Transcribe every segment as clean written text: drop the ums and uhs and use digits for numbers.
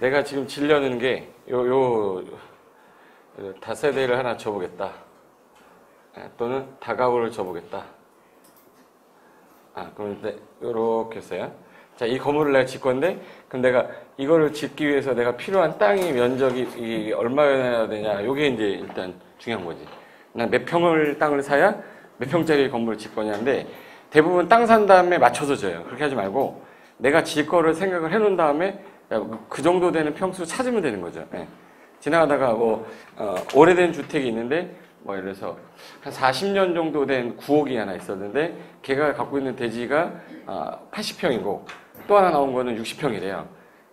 내가 지금 지려는 게 요 다세대를 하나 줘보겠다. 또는 다가구를 줘보겠다. 그럼 요렇게 했어요. 자, 이 건물을 내가 짓 건데, 그럼 내가 이거를 짓기 위해서 내가 필요한 땅의 면적이 얼마여야 되냐. 요게 이제 일단 중요한 거지. 난 몇 평을 땅을 사야 몇 평짜리 건물을 짓 거냐인데, 대부분 땅 산 다음에 맞춰서 줘요. 그렇게 하지 말고, 내가 질 거를 생각을 해놓은 다음에 그 정도 되는 평수 찾으면 되는 거죠. 예. 지나가다가 오래된 주택이 있는데, 예를 들어서 한 40년 정도 된 구옥이 하나 있었는데, 걔가 갖고 있는 대지가 80평이고, 또 하나 나온 거는 60평이래요.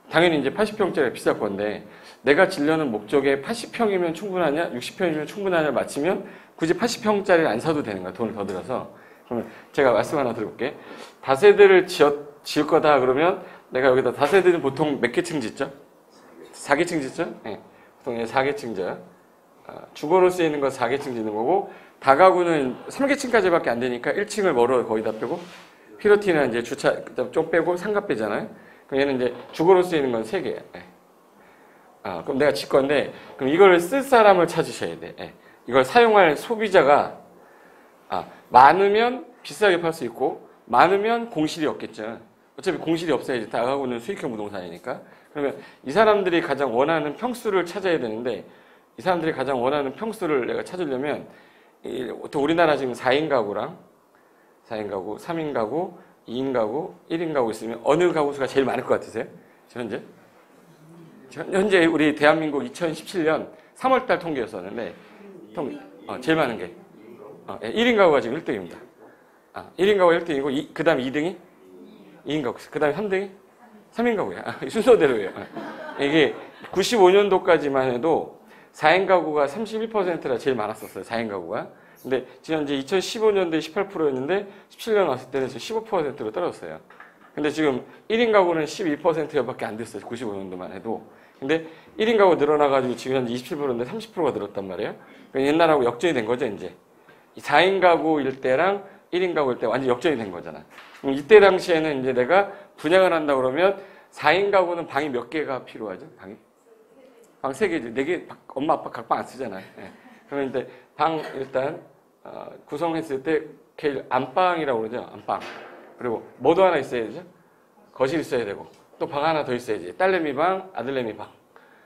당연히 이제 80평짜리가 비쌀 건데, 내가 지려는 목적에 80평이면 충분하냐, 60평이면 충분하냐 맞추면 굳이 80평짜리를 안 사도 되는 거야. 돈을 더 들어서. 그러면 제가 말씀 하나 드려볼게. 다세대를 지을 거다 그러면 내가 여기다 다세대는 보통 몇 개층 짓죠? 4개층 짓죠? 네. 보통 4개층 져. 주거로 쓰이는 건 4개층 짓는 거고, 다가구는 3개층까지밖에 안 되니까 1층을 멀어 거의 다 빼고, 피로티는 이제 주차 좀 빼고 상가 빼잖아요. 그럼 얘는 이제 주거로 쓰이는 건 3개예요. 네. 그럼 내가 짓 건데, 그럼 이걸 쓸 사람을 찾으셔야 돼. 네. 이걸 사용할 소비자가 많으면 비싸게 팔 수 있고, 많으면 공실이 없겠죠. 어차피 공실이 없어야지. 다가구는 수익형 부동산이니까. 그러면 이 사람들이 가장 원하는 평수를 찾아야 되는데, 이 사람들이 가장 원하는 평수를 내가 찾으려면, 또 우리나라 지금 4인 가구랑 4인 가구, 3인 가구, 2인 가구, 1인 가구 있으면 어느 가구 수가 제일 많을 것 같으세요? 현재 우리 대한민국 2017년 3월달 통계였었는데, 제일 많은 게 1인 가구가 지금 1등입니다. 1인 가구가 1등이고, 그 다음 2등이 2인 가구, 그 다음에 3등이 3인 가구야. 순서대로예요. 이게 95년도까지만 해도 4인 가구가 31%라 제일 많았었어요. 4인 가구가. 근데 지금 이제 2015년도에 18%였는데 17년 왔을 때는 15%로 떨어졌어요. 근데 지금 1인 가구는 12%밖에 안 됐어요. 95년도만 해도. 근데 1인 가구 늘어나가지고 지금 현재 27%인데 30%가 늘었단 말이에요. 그러니까 옛날하고 역전이 된 거죠, 이제. 4인 가구일 때랑 1인 가구일 때 완전 역전이 된 거잖아. 그럼 이때 당시에는 이제 내가 분양을 한다 그러면 4인 가구는 방이 몇 개가 필요하죠? 방 3개지. 4개, 엄마, 아빠 각 방 안 쓰잖아요. 예. 그러면 이제 방 일단, 구성했을 때, 안방이라고 그러죠. 안방. 그리고 뭐도 하나 있어야 되죠? 거실 있어야 되고, 또 방 하나 더 있어야지. 딸내미 방, 아들내미 방.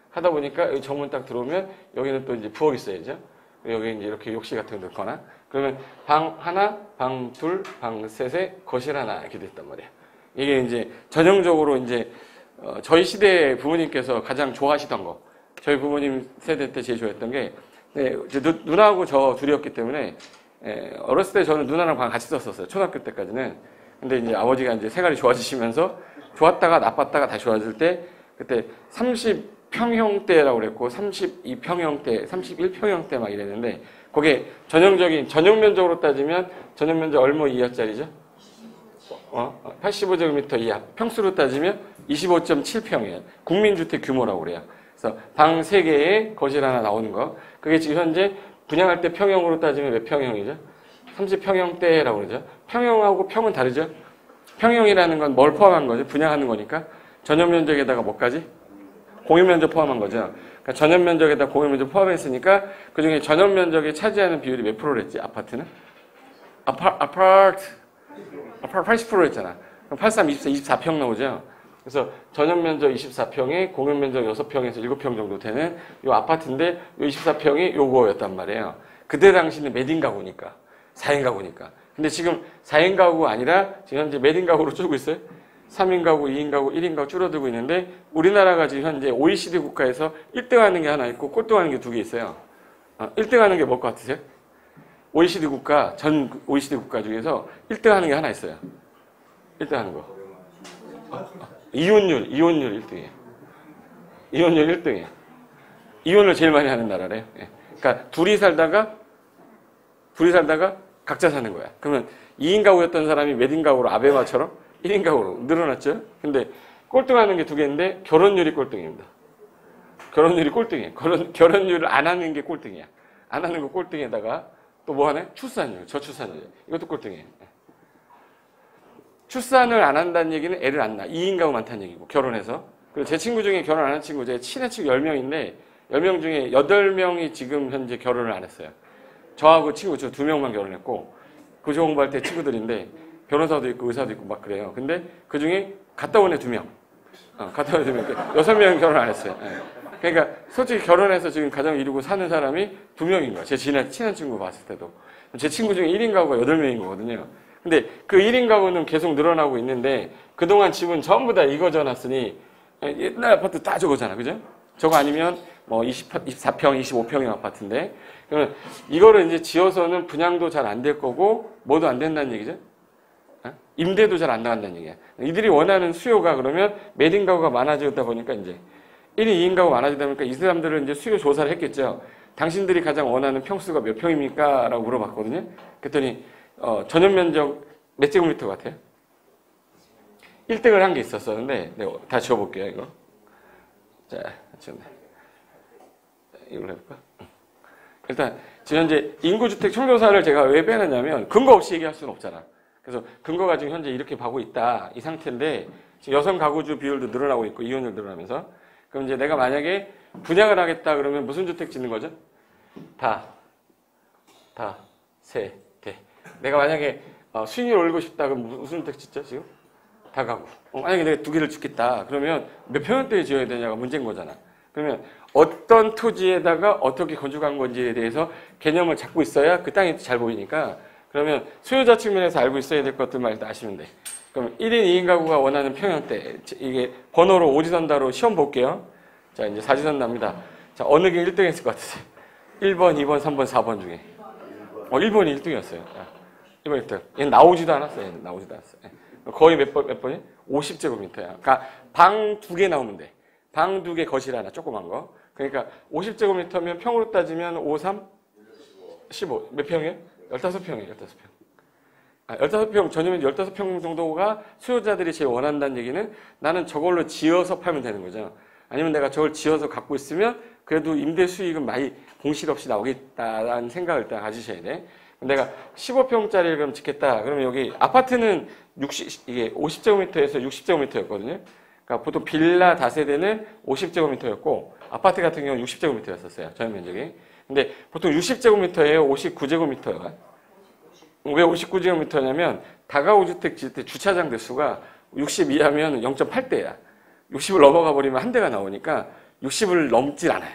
하다 보니까 여기 정문 딱 들어오면 여기는 또 이제 부엌 있어야죠. 여기 이제 이렇게 욕실 같은 거 넣거나. 그러면 방 하나, 방 둘, 방 셋에 거실 하나 이렇게 됐단 말이에요. 이게 이제 전형적으로 이제, 저희 시대 부모님께서 가장 좋아하시던 거. 저희 부모님 세대 때 제일 좋아했던 게, 누나하고 저 둘이었기 때문에, 어렸을 때 저는 누나랑 방 같이 썼었어요. 초등학교 때까지는. 근데 이제 아버지가 이제 생활이 좋아지시면서 좋았다가 나빴다가 다시 좋아질 때, 그때 30평형대라고 그랬고, 32평형대, 31평형대 막 이랬는데, 거기에 전용 면적으로 따지면, 전용 면적 얼마 이하짜리죠? 85제곱미터 이하. 평수로 따지면 25.7평이에요. 국민주택 규모라고 그래요. 그래서 방 3개에 거실 하나 나오는 거. 그게 지금 현재 분양할 때 평형으로 따지면 몇 평형이죠? 30평형대라고 그러죠. 평형하고 평은 다르죠? 평형이라는 건 뭘 포함한 거죠? 분양하는 거니까. 전용 면적에다가 뭐까지? 공유 면적 포함한 거죠. 그러니까 전용 면적에다 공유 면적 포함했으니까 그 중에 전용 면적에 차지하는 비율이 몇 프로랬지? 아파트는? 아파트 80%였잖아. 그럼 83, 24평 나오죠. 그래서 전용 면적 24평에 공유 면적 6평에서 7평 정도 되는 이 아파트인데 이 24평이 요거였단 말이에요. 그때 당시는 몇 인 가구니까. 4인 가구니까. 근데 지금 4인 가구가 아니라 지금 현재 몇 인 가구로 줄고 있어요? 3인 가구, 2인 가구, 1인 가구 줄어들고 있는데 우리나라가 지금 현재 OECD 국가에서 1등 하는 게 하나 있고 꼴등하는 게 2개 있어요. 1등 하는 게 뭘 것 같으세요? OECD 국가, 전 OECD 국가 중에서 1등 하는 게 하나 있어요. 1등 하는 거. 이혼율 1등이에요. 이혼율 1등이에요. 이혼을 제일 많이 하는 나라래요. 예. 그러니까 둘이 살다가 각자 사는 거야. 그러면 2인 가구였던 사람이 몇 인 가구로 아베마처럼 1인 가구로 늘어났죠. 근데 꼴등하는 게 2개인데 결혼율이 꼴등입니다. 결혼율이 꼴등이에요. 결혼율을 안 하는 게 꼴등이야. 안 하는 거 꼴등에다가 또 뭐 하네? 출산율, 저출산율. 이것도 꼴등이에요. 출산을 안 한다는 얘기는 애를 안 낳아. 2인 가구 많다는 얘기고, 결혼해서. 그리고 제 친구 중에 결혼 안 한 친구, 제 친한 친구 10명인데 10명 중에 8명이 지금 현재 결혼을 안 했어요. 저하고 친구 저 2명만 결혼했고 구조 공부할 때 친구들인데 변호사도 있고 의사도 있고 막 그래요. 근데 그 중에 갔다 온 애 2명. 갔다 온 애 2명. 6명이 결혼 안 했어요. 네. 그러니까 솔직히 결혼해서 지금 가정 이루고 사는 사람이 2명인 거야. 제 친한 친구 봤을 때도. 제 친구 중에 1인 가구가 8명인 거거든요. 근데 그 1인 가구는 계속 늘어나고 있는데 그동안 집은 전부 다 이거져 놨으니 옛날 아파트 다 저거잖아. 그죠? 저거 아니면 뭐 24평, 25평의 아파트인데 그러면 이거를 이제 지어서는 분양도 잘 안 될 거고 뭐도 안 된다는 얘기죠. 임대도 잘 안 나간다는 얘기야. 이들이 원하는 수요가 그러면 몇 인 가구가 많아지다 보니까 이제 1인, 2인 가구 많아지다 보니까 이 사람들은 이제 수요 조사를 했겠죠. 당신들이 가장 원하는 평수가 몇 평입니까? 라고 물어봤거든요. 그랬더니 전용 면적 몇 제곱미터 같아요? 1등을 한 게 있었었는데 네, 다 지워볼게요. 이거. 자, 지웠네. 이걸로 해볼까? 일단 지금 현재 인구주택 총조사를 제가 왜 빼놨냐면 근거 없이 얘기할 수는 없잖아. 그래서 근거가 지금 현재 이렇게 가고 있다 이 상태인데 지금 여성 가구주 비율도 늘어나고 있고 이혼율 늘어나면서 그럼 이제 내가 만약에 분양을 하겠다 그러면 무슨 주택 짓는 거죠? 다, 세, 개. 내가 만약에 수익률 올리고 싶다 그럼 무슨 주택 짓죠 지금? 다 가구. 만약에 내가 2개를 짓겠다 그러면 몇 평형대에 지어야 되냐가 문제인 거잖아. 그러면 어떤 토지에다가 어떻게 건축한 건지에 대해서 개념을 잡고 있어야 그 땅이 잘 보이니까 그러면 수요자 측면에서 알고 있어야 될 것들만 일단 아시면 돼. 그럼 1인 2인 가구가 원하는 평형대 이게 번호로 오지선다로 시험 볼게요. 자 이제 사지선다입니다. 자 어느 게 1등 했을 것 같으세요? 1번, 2번, 3번, 4번 중에 1번이 1등이었어요. 1번 1등. 얘는 나오지도 않았어요. 거의 몇 번이? 50제곱미터야. 그러니까 방 2개 나오면 돼. 방 2개 거실 하나 조그만 거. 그러니까 50제곱미터면 평으로 따지면 5, 3, 15. 몇 평이에요? 15평이에요. 15평. 15평 전이면 15평 정도가 수요자들이 제일 원한다는 얘기는 나는 저걸로 지어서 팔면 되는 거죠. 아니면 내가 저걸 지어서 갖고 있으면 그래도 임대 수익은 많이 공실 없이 나오겠다라는 생각을 일단 가지셔야 돼. 내가 15평짜리를 그럼 짓겠다. 그러면 여기 아파트는 이게 50제곱미터에서 60제곱미터였거든요. 그러니까 보통 빌라 다세대는 50제곱미터였고 아파트 같은 경우는 60제곱미터였었어요. 전용 면적이. 근데 보통 60제곱미터예요. 59제곱미터가. 왜 59제곱미터냐면 다가구 주택 지을 때 주차장 대수가 60 이하면 0.8대야. 60을 넘어가 버리면 한 대가 나오니까 60을 넘질 않아요.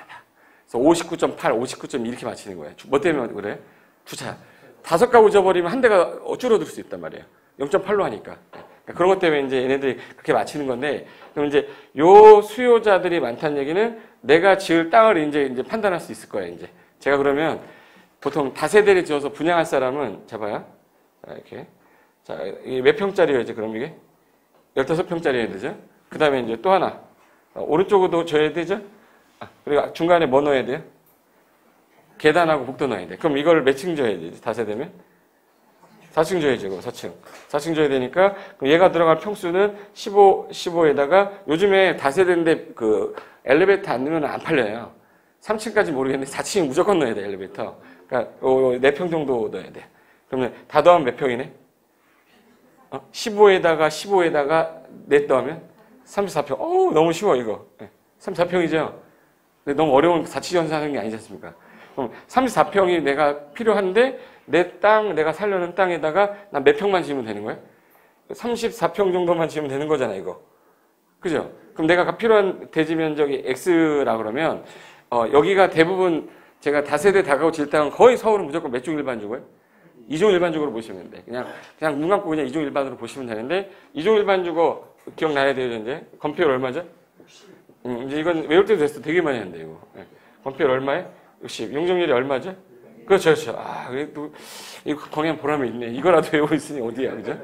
그래서 59.8, 59.2 이렇게 맞추는 거예요. 뭐 때문에 그래? 주차. 5가구 져버리면 한 대가 줄어들 수 있단 말이에요. 0.8로 하니까. 그러니까 그런 것 때문에 이제 얘네들이 그렇게 맞추는 건데, 그럼 이제 요 수요자들이 많다는 얘기는 내가 지을 땅을 이제 판단할 수 있을 거예요, 이제. 제가 그러면 보통 다세대를 지어서 분양할 사람은, 잡아요. 자, 이렇게. 자, 이게 몇 평짜리예요, 이제 그럼 이게? 15평짜리여야 되죠? 그 다음에 이제 또 하나. 오른쪽으로 줘야 되죠? 그리고 중간에 뭐 넣어야 돼요? 계단하고 복도 넣어야 돼. 그럼 이걸 몇 층 줘야 되지? 다세대면? 4층 줘야죠. 그럼 4층. 4층 줘야 되니까 얘가 들어갈 평수는 15에다가 요즘에 다세대인데 그 엘리베이터 안 넣으면 안 팔려요. 3층까지 모르겠는데 4층 무조건 넣어야 돼, 엘리베이터. 그러니까 4평 정도 넣어야 돼. 그러면 다 더하면 몇 평이네? 15에다가 4 더하면 34평. 어우, 너무 쉬워, 이거. 34평이죠? 근데 너무 어려운 자치전사 하는 게 아니지 않습니까? 그럼 34평이 내가 필요한데 내 땅, 내가 살려는 땅에다가 난 몇 평만 지으면 되는 거야? 34평 정도만 지으면 되는 거잖아, 이거. 그죠? 그럼 내가 필요한 대지 면적이 X라 그러면 여기가 대부분 제가 다세대 다가구 질 땅은 거의 서울은 무조건 몇 종 일반주고요? 2종 일반주로 보시면 돼. 그냥 눈 감고 그냥 2종 일반으로 보시면 되는데 2종 일반주고 기억나야 돼요, 이제. 건폐율 얼마죠? 이제 이건 외울 때도 됐어. 되게 많이 한대, 이거. 건폐율 얼마에? 60. 용적률이 얼마죠? 그렇죠, 그렇죠. 아, 그래도, 이거 광양 보람이 있네. 이거라도 외우고 있으니 어디야, 그죠?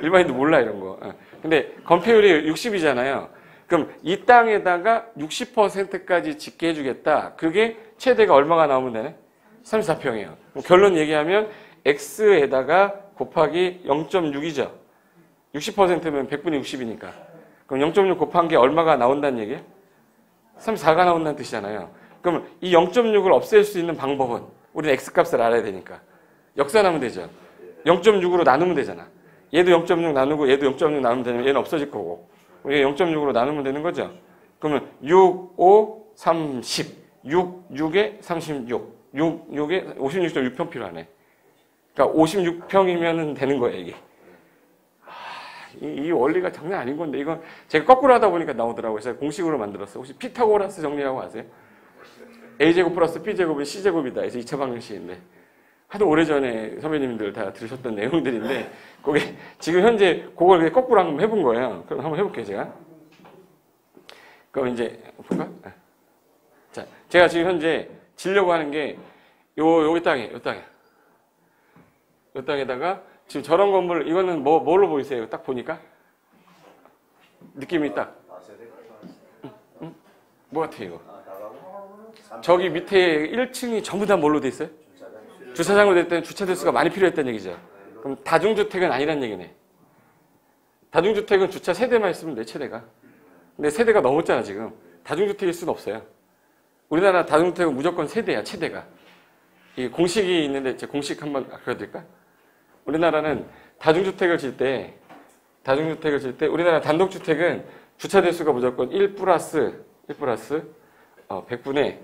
일반인도 몰라, 이런 거. 근데 건폐율이 60이잖아요. 그럼 이 땅에다가 60%까지 짓게 해주겠다. 그게 최대가 얼마가 나오면 되네? 34평이에요. 결론 얘기하면 X에다가 곱하기 0.6이죠. 60%면 100분의 60이니까. 그럼 0.6 곱한 게 얼마가 나온다는 얘기예요? 34가 나온다는 뜻이잖아요. 그럼 이 0.6을 없앨 수 있는 방법은 우리는 X값을 알아야 되니까 역산하면 되죠. 0.6으로 나누면 되잖아. 얘도 0.6 나누고 얘도 0.6 나누면 되면 얘는 없어질 거고 얘 0.6으로 나누면 되는 거죠. 그러면 6, 5, 30. 6, 6에 36. 6, 6에 56.6평 필요하네. 그러니까 56평이면 되는 거예요, 이게. 이 원리가 장난 아닌 건데, 이건 제가 거꾸로 하다 보니까 나오더라고요. 그래서 공식으로 만들었어요. 혹시 피타고라스 정리라고 아세요? A제곱 플러스 B제곱은 C제곱이다. 그래서 2차 방정식인데. 하도 오래전에 선배님들 다 들으셨던 내용들인데, 그게 지금 현재 그걸 그냥 거꾸로 한번 해본 거예요. 그럼 한번 해볼게요, 제가. 그럼 이제, 볼까? 자, 제가 지금 현재 지려고 하는 게, 요 땅에다가, 지금 저런 건물, 이거는 뭘로 보이세요? 딱 보니까? 느낌이 딱. 뭐 같아요, 이거? 저기 밑에 1층이 전부 다 뭘로 돼 있어요? 주차장으로 될 때는 주차 대수가 많이 필요했다는 얘기죠. 그럼 다중주택은 아니란 얘기네. 다중주택은 주차 세대만 있으면 돼, 최대가. 근데 세대가 넘었잖아, 지금. 다중주택일 수는 없어요. 우리나라 다중주택은 무조건 세대야, 최대가. 이 공식이 있는데, 제 공식 한번 알려드릴까? 우리나라는 다중주택을 질 때, 우리나라 단독주택은 주차 대수가 무조건 1 플러스 100분의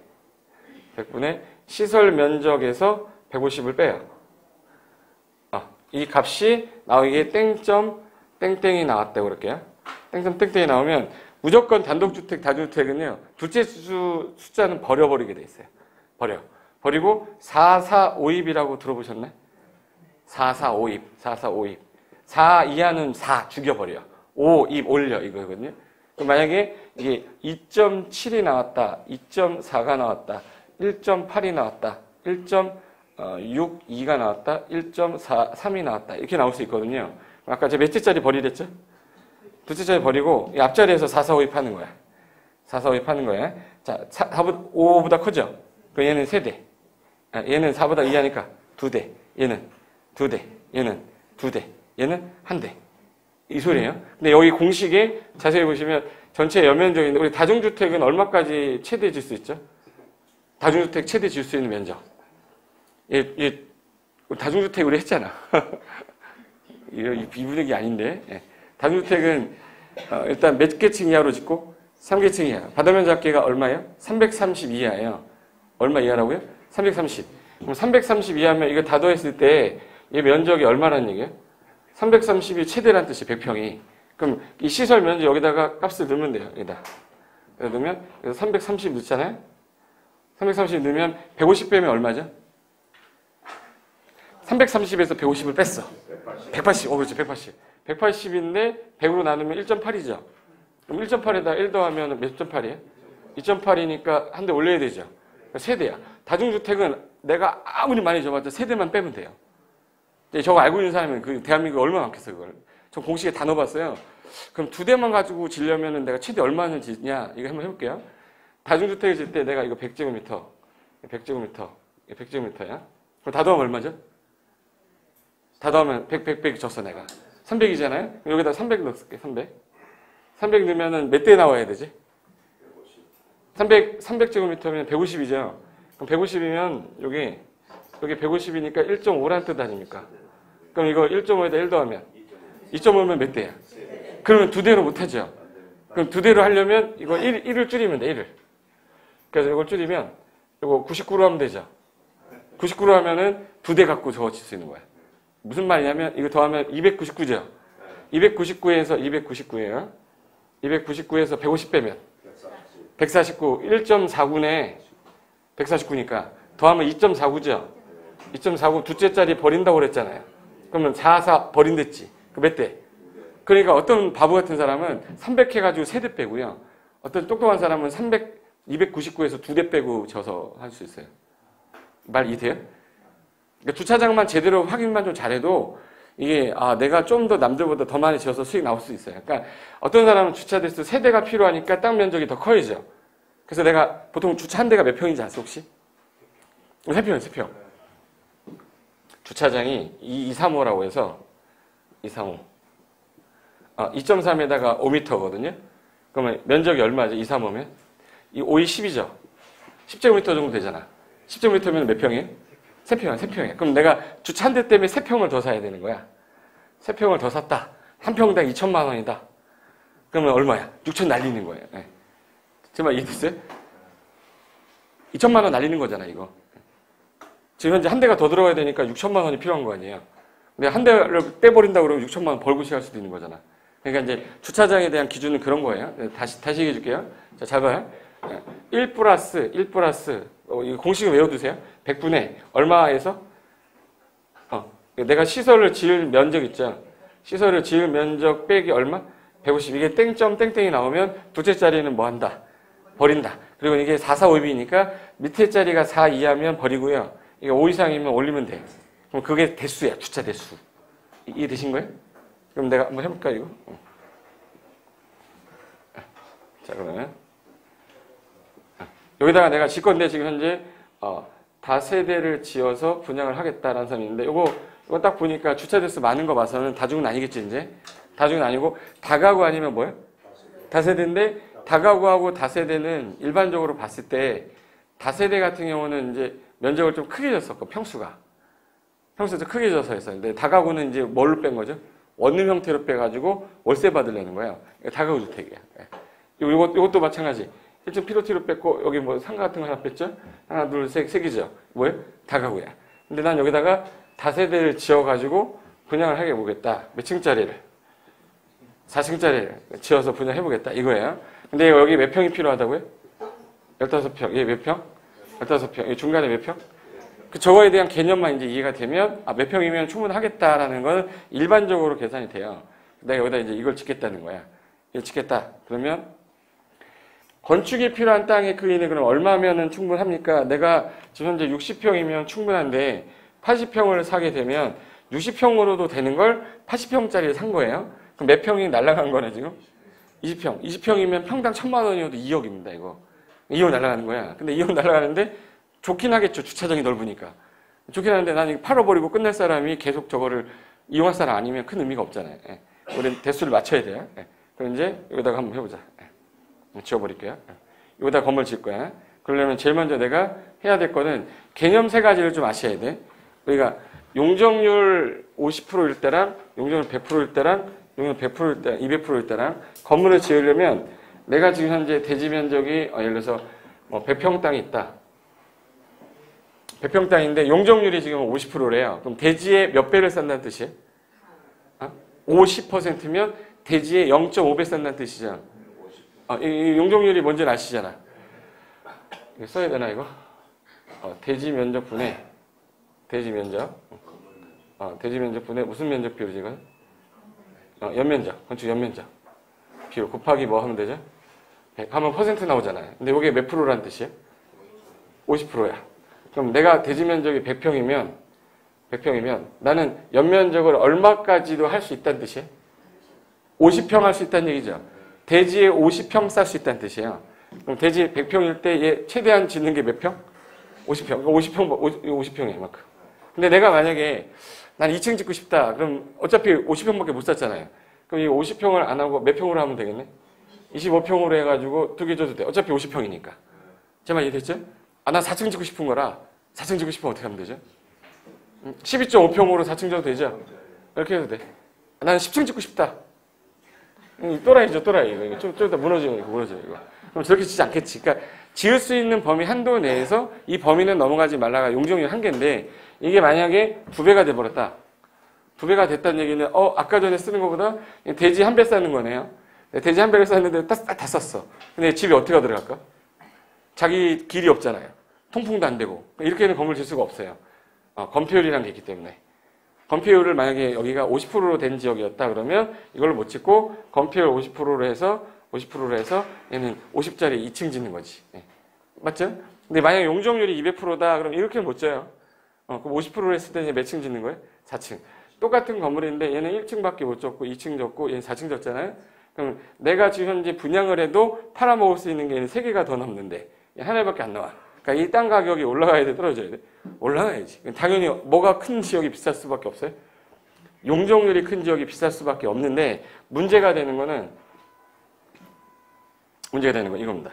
시설 면적에서 150을 빼요. 이 값이 나오기에 땡점 땡땡이 나왔다고 그럴게요. 땡점 땡땡이 나오면 무조건 단독주택, 다중주택은요. 둘째 숫자는 버려버리게 돼 있어요. 버리고 4452이라고 들어보셨나요? 4452. 4 이하는 4 죽여버려. 5, 2 올려 이거거든요. 그럼 만약에 이게 2.7이 나왔다, 2.4가 나왔다, 1.8이 나왔다, 1.62가 나왔다, 1.43이 나왔다 이렇게 나올 수 있거든요. 아까 제가 몇째짜리 버리랬죠? 둘째짜리 버리고 이 앞자리에서 4452 파는 거야. 4452 파는 거야. 자, 5보다 크죠? 그럼 얘는 세대. 얘는 4보다 이하니까 2대. 얘는 2대. 얘는 2대. 얘는 1대. 이 소리예요. 근데 여기 공식에 자세히 보시면 전체 연면적인데 우리 다중주택은 얼마까지 최대 질 수 있죠? 다중주택 최대 질 수 있는 면적. 다중주택 우리 했잖아. 이 분위기 아닌데. 예. 다중주택은 일단 몇 개층 이하로 짓고 3개층 이하. 바다면적 합계가 얼마예요? 330 이하예요. 얼마 이하라고요? 330. 그럼 330 이하면 이거 다 더했을 때 이 면적이 얼마라는 얘기예요? 330이 최대란 뜻이 100평이. 그럼 이 시설 면적 여기다가 값을 넣으면 돼요. 여기다. 넣으면 330 넣잖아요. 330 넣으면 150 빼면 얼마죠? 330에서 150을 뺐어. 180. 그렇죠. 180. 180인데 100으로 나누면 1.8이죠. 그럼 1.8에다 1 더하면 몇 점 8이에요? 2.8이니까 한 대 올려야 되죠. 세대야. 다중주택은 내가 아무리 많이 줘봤자 세대만 빼면 돼요. 저거 알고 있는 사람은 그 대한민국에 얼마나 많겠어요, 그걸. 저 공식에 다 넣어봤어요. 그럼 2대만 가지고 지려면 내가 최대 얼마나 짓냐? 이거 한번 해볼게요. 다중주택을 질 때 내가 이거 100제곱미터, 100제곱미터야. 그럼 다 더하면 얼마죠? 다 더하면 100 줬어, 내가. 300이잖아요? 여기다 300 넣을게, 300. 300 넣으면 몇 대 나와야 되지? 300제곱미터면 150이죠? 그럼 150이면 여기 150이니까 1.5란 뜻 아닙니까? 그럼 이거 1.5에다 1 더하면 2.5면 몇 대야? 그러면 2대로 못하죠. 그럼 2대로 하려면 이거 1을 줄이면 돼, 1을. 그래서 이걸 줄이면 이거 99로 하면 되죠. 99로 하면은 2대 갖고 적어질 수 있는 거야. 무슨 말이냐면 이거 더하면 299죠. 299에서 299예요. 299에서 150 빼면 149, 1.49네. 149니까 더하면 2.49죠. 2.49 둘째짜리 버린다고 그랬잖아요. 그러면 44 버린댔지. 그 몇 대? 그러니까 어떤 바보 같은 사람은 300 해가지고 3대 빼고요. 어떤 똑똑한 사람은 299에서 2대 빼고 져서 할 수 있어요. 말 이해돼요? 그러니까 주차장만 제대로 확인만 좀 잘해도 이게 내가 좀 더 남들보다 더 많이 지어서 수익 나올 수 있어요. 그러니까 어떤 사람은 주차 대수 세대가 필요하니까 땅 면적이 더 커야죠. 그래서 내가 보통 주차 한 대가 몇 평인지 아세요 혹시? 3평. 주차장이 235라고 해서 235. 2.3에다가 5m거든요. 그러면 면적이 얼마죠? 235면? 이 5이 10이죠. 10제곱미터 정도 되잖아. 10제곱미터면 몇 평이에요? 3평이에요. 그럼 내가 주차 한 대 때문에 3평을 더 사야 되는 거야. 3평을 더 샀다. 한 평당 2천만 원이다. 그러면 얼마야? 6천 날리는 거예요. 네. 제 말 이해됐어요? 2천만 원 날리는 거잖아, 이거. 지금 현재 한 대가 더 들어가야 되니까 6천만 원이 필요한 거 아니에요. 근데 한 대를 떼버린다고 그러면 6천만 원 벌고 시작할 수도 있는 거잖아. 그러니까 이제 주차장에 대한 기준은 그런 거예요. 다시 얘기해 줄게요. 자, 잘 봐요. 1 플러스, 이거 공식을 외워두세요. 100분의 얼마에서? 내가 시설을 지을 면적 있죠. 시설을 지을 면적 빼기 얼마? 150. 이게 땡점 땡땡이 나오면 둘째 자리는 뭐 한다? 버린다. 그리고 이게 4, 4, 5, 2니까 밑에 자리가 4 이하면 버리고요. 이게 5 이상이면 올리면 돼. 그럼 그게 대수야. 주차 대수. 이해되신 거예요? 그럼 내가 한번 해볼까, 이거? 자, 그러면. 여기다가 내가 질 건데, 지금 현재, 다세대를 지어서 분양을 하겠다라는 사람이 있는데, 이거 딱 보니까 주차 대수 많은 거 봐서는 다중은 아니겠지, 이제? 다중은 아니고, 다가구 아니면 뭐야? 다세대인데, 다가구하고 다세대는 일반적으로 봤을 때, 다세대 같은 경우는 이제 면적을 좀 크게 줬었고, 평수가 좀 크게 져서 했어요. 근데 다가구는 이제 뭘로 뺀 거죠? 원룸 형태로 빼가지고 월세 받으려는 거예요. 다가구 주택이야. 이것도 마찬가지. 1층 피로티로 뺐고, 여기 뭐 상가 같은 거 하나 뺐죠? 하나, 둘, 셋, 세 개죠? 뭐예요? 다가구야. 근데 난 여기다가 다세대를 지어가지고 분양을 하게 해보겠다. 몇 층짜리를? 4층짜리를 지어서 분양해보겠다. 이거예요. 근데 여기 몇 평이 필요하다고요? 15평. 얘 몇 평? 15평. 이 중간에 몇 평? 저거에 대한 개념만 이제 이해가 되면, 몇 평이면 충분하겠다라는 건 일반적으로 계산이 돼요. 내가 여기다 이제 이걸 짓겠다는 거야. 이걸 짓겠다. 그러면, 건축이 필요한 땅의 크기는 그럼 얼마면은 충분합니까? 내가 지금 현재 60평이면 충분한데, 80평을 사게 되면, 60평으로도 되는 걸 80평짜리를 산 거예요. 그럼 몇 평이 날아간 거네, 지금? 20평. 20평이면 평당 1,000만 원이어도 2억입니다, 이거. 2억 날아가는 거야. 근데 2억 날아가는데, 좋긴 하겠죠. 주차장이 넓으니까. 좋긴 하는데 난 팔아버리고 끝낼 사람이 계속 저거를 이용할 사람 아니면 큰 의미가 없잖아요. 예. 우리는 대수를 맞춰야 돼요. 예. 그럼 이제 여기다가 한번 해보자. 예. 지워버릴게요. 예. 여기다 건물 지을 거야. 그러려면 제일 먼저 내가 해야 될 거는 개념 세 가지를 좀 아셔야 돼. 우리가 용적률 50%일 때랑 용적률 100%일 때랑 용적률 100%일 때, 200%일 때랑 건물을 지으려면 내가 지금 현재 대지 면적이 예를 들어서 뭐 100평 땅이 있다. 100평 땅인데 용적률이 지금 50%래요. 그럼 대지에 몇 배를 싼다는 뜻이에요? 50%면 대지에 0.5배 싼다는 뜻이죠. 이 용적률이 뭔지 아시잖아. 이거 써야 되나 이거? 대지 면적분의 대지 면적. 대지 면적분의 무슨 면적 비율이지 이건? 연면적. 건축 연면적. 비율 곱하기 뭐 하면 되죠? 100 하면 퍼센트 나오잖아요. 근데 이게 몇 프로라는 뜻이에요? 50%야. 그럼 내가 대지 면적이 100평이면 나는 연면적을 얼마까지도 할 수 있다는 뜻이에요? 50평 할 수 있다는 얘기죠. 대지에 50평 쌀 수 있다는 뜻이에요. 그럼 대지 100평일 때 얘 최대한 짓는 게 몇 평? 50평. 50평이에요, 이만큼. 근데 내가 만약에 난 2층 짓고 싶다. 그럼 어차피 50평밖에 못 샀잖아요. 그럼 이 50평을 안 하고 몇 평으로 하면 되겠네? 25평으로 해가지고 2개 줘도 돼. 어차피 50평이니까. 제 말 이해됐죠? 난 4층 짓고 싶은 거라 4층 짓고 싶으면 어떻게 하면 되죠? 12.5평으로 4층 줘도 되죠? 이렇게 해도 돼. 나는 10층 짓고 싶다. 또라이죠, 또라이. 이거 좀 이따 무너져요, 이거. 그럼 저렇게 짓지 않겠지. 그러니까 지을 수 있는 범위 한도 내에서 이 범위는 넘어가지 말라가 용적률 한계인데 이게 만약에 2배가 돼버렸다. 2배가 됐다는 얘기는 아까 전에 쓰는 것보다 대지 1배 쌓는 거네요. 대지 1배를 쌓는데 다 썼어. 근데 집이 어떻게 들어갈까? 자기 길이 없잖아요. 통풍도 안 되고. 이렇게는 건물 질 수가 없어요. 건폐율이라는 게 있기 때문에. 건폐율을 만약에 여기가 50%로 된 지역이었다 그러면 이걸 못 짓고 건폐율 50%로 해서 얘는 50짜리 2층 짓는 거지. 네. 맞죠? 근데 만약에 용적률이 200%다 그럼 이렇게는 못 져요. 그럼 50%로 했을 때 이제 몇 층 짓는 거예요? 4층. 똑같은 건물인데 얘는 1층밖에 못 졌고 2층 졌고 얘는 4층 졌잖아요. 그럼 내가 지금 현재 분양을 해도 팔아먹을 수 있는 게 얘는 3개가 더 넘는데 하나밖에 안 나와. 그러니까 이 땅 가격이 올라가야 돼, 떨어져야 돼? 올라가야지. 당연히 뭐가 큰 지역이 비쌀 수밖에 없어요? 용적률이 큰 지역이 비쌀 수밖에 없는데 문제가 되는 건 이겁니다.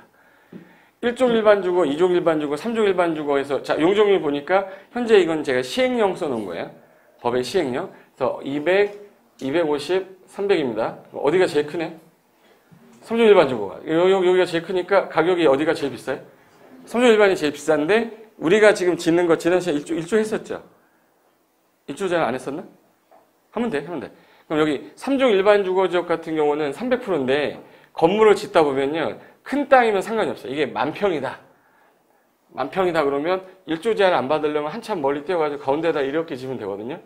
1종 일반 주거, 2종 일반 주거, 3종 일반 주거에서 자, 용적률 보니까 현재 이건 제가 시행령 써놓은 거예요. 법의 시행령. 그래서 200, 250, 300입니다. 어디가 제일 크네? 3종 일반 주거가. 여기가 제일 크니까 가격이 어디가 제일 비싸요? 3종 일반이 제일 비싼데 우리가 지금 짓는 거 지난 시간에 1조 했었죠? 1조 제한 안 했었나? 하면 돼. 그럼 여기 3종 일반 주거지역 같은 경우는 300%인데 건물을 짓다 보면요. 큰 땅이면 상관이 없어요. 이게 만평이다 그러면 1조 제한을 안 받으려면 한참 멀리 뛰어가지고 가운데다 이렇게 지면 되거든요.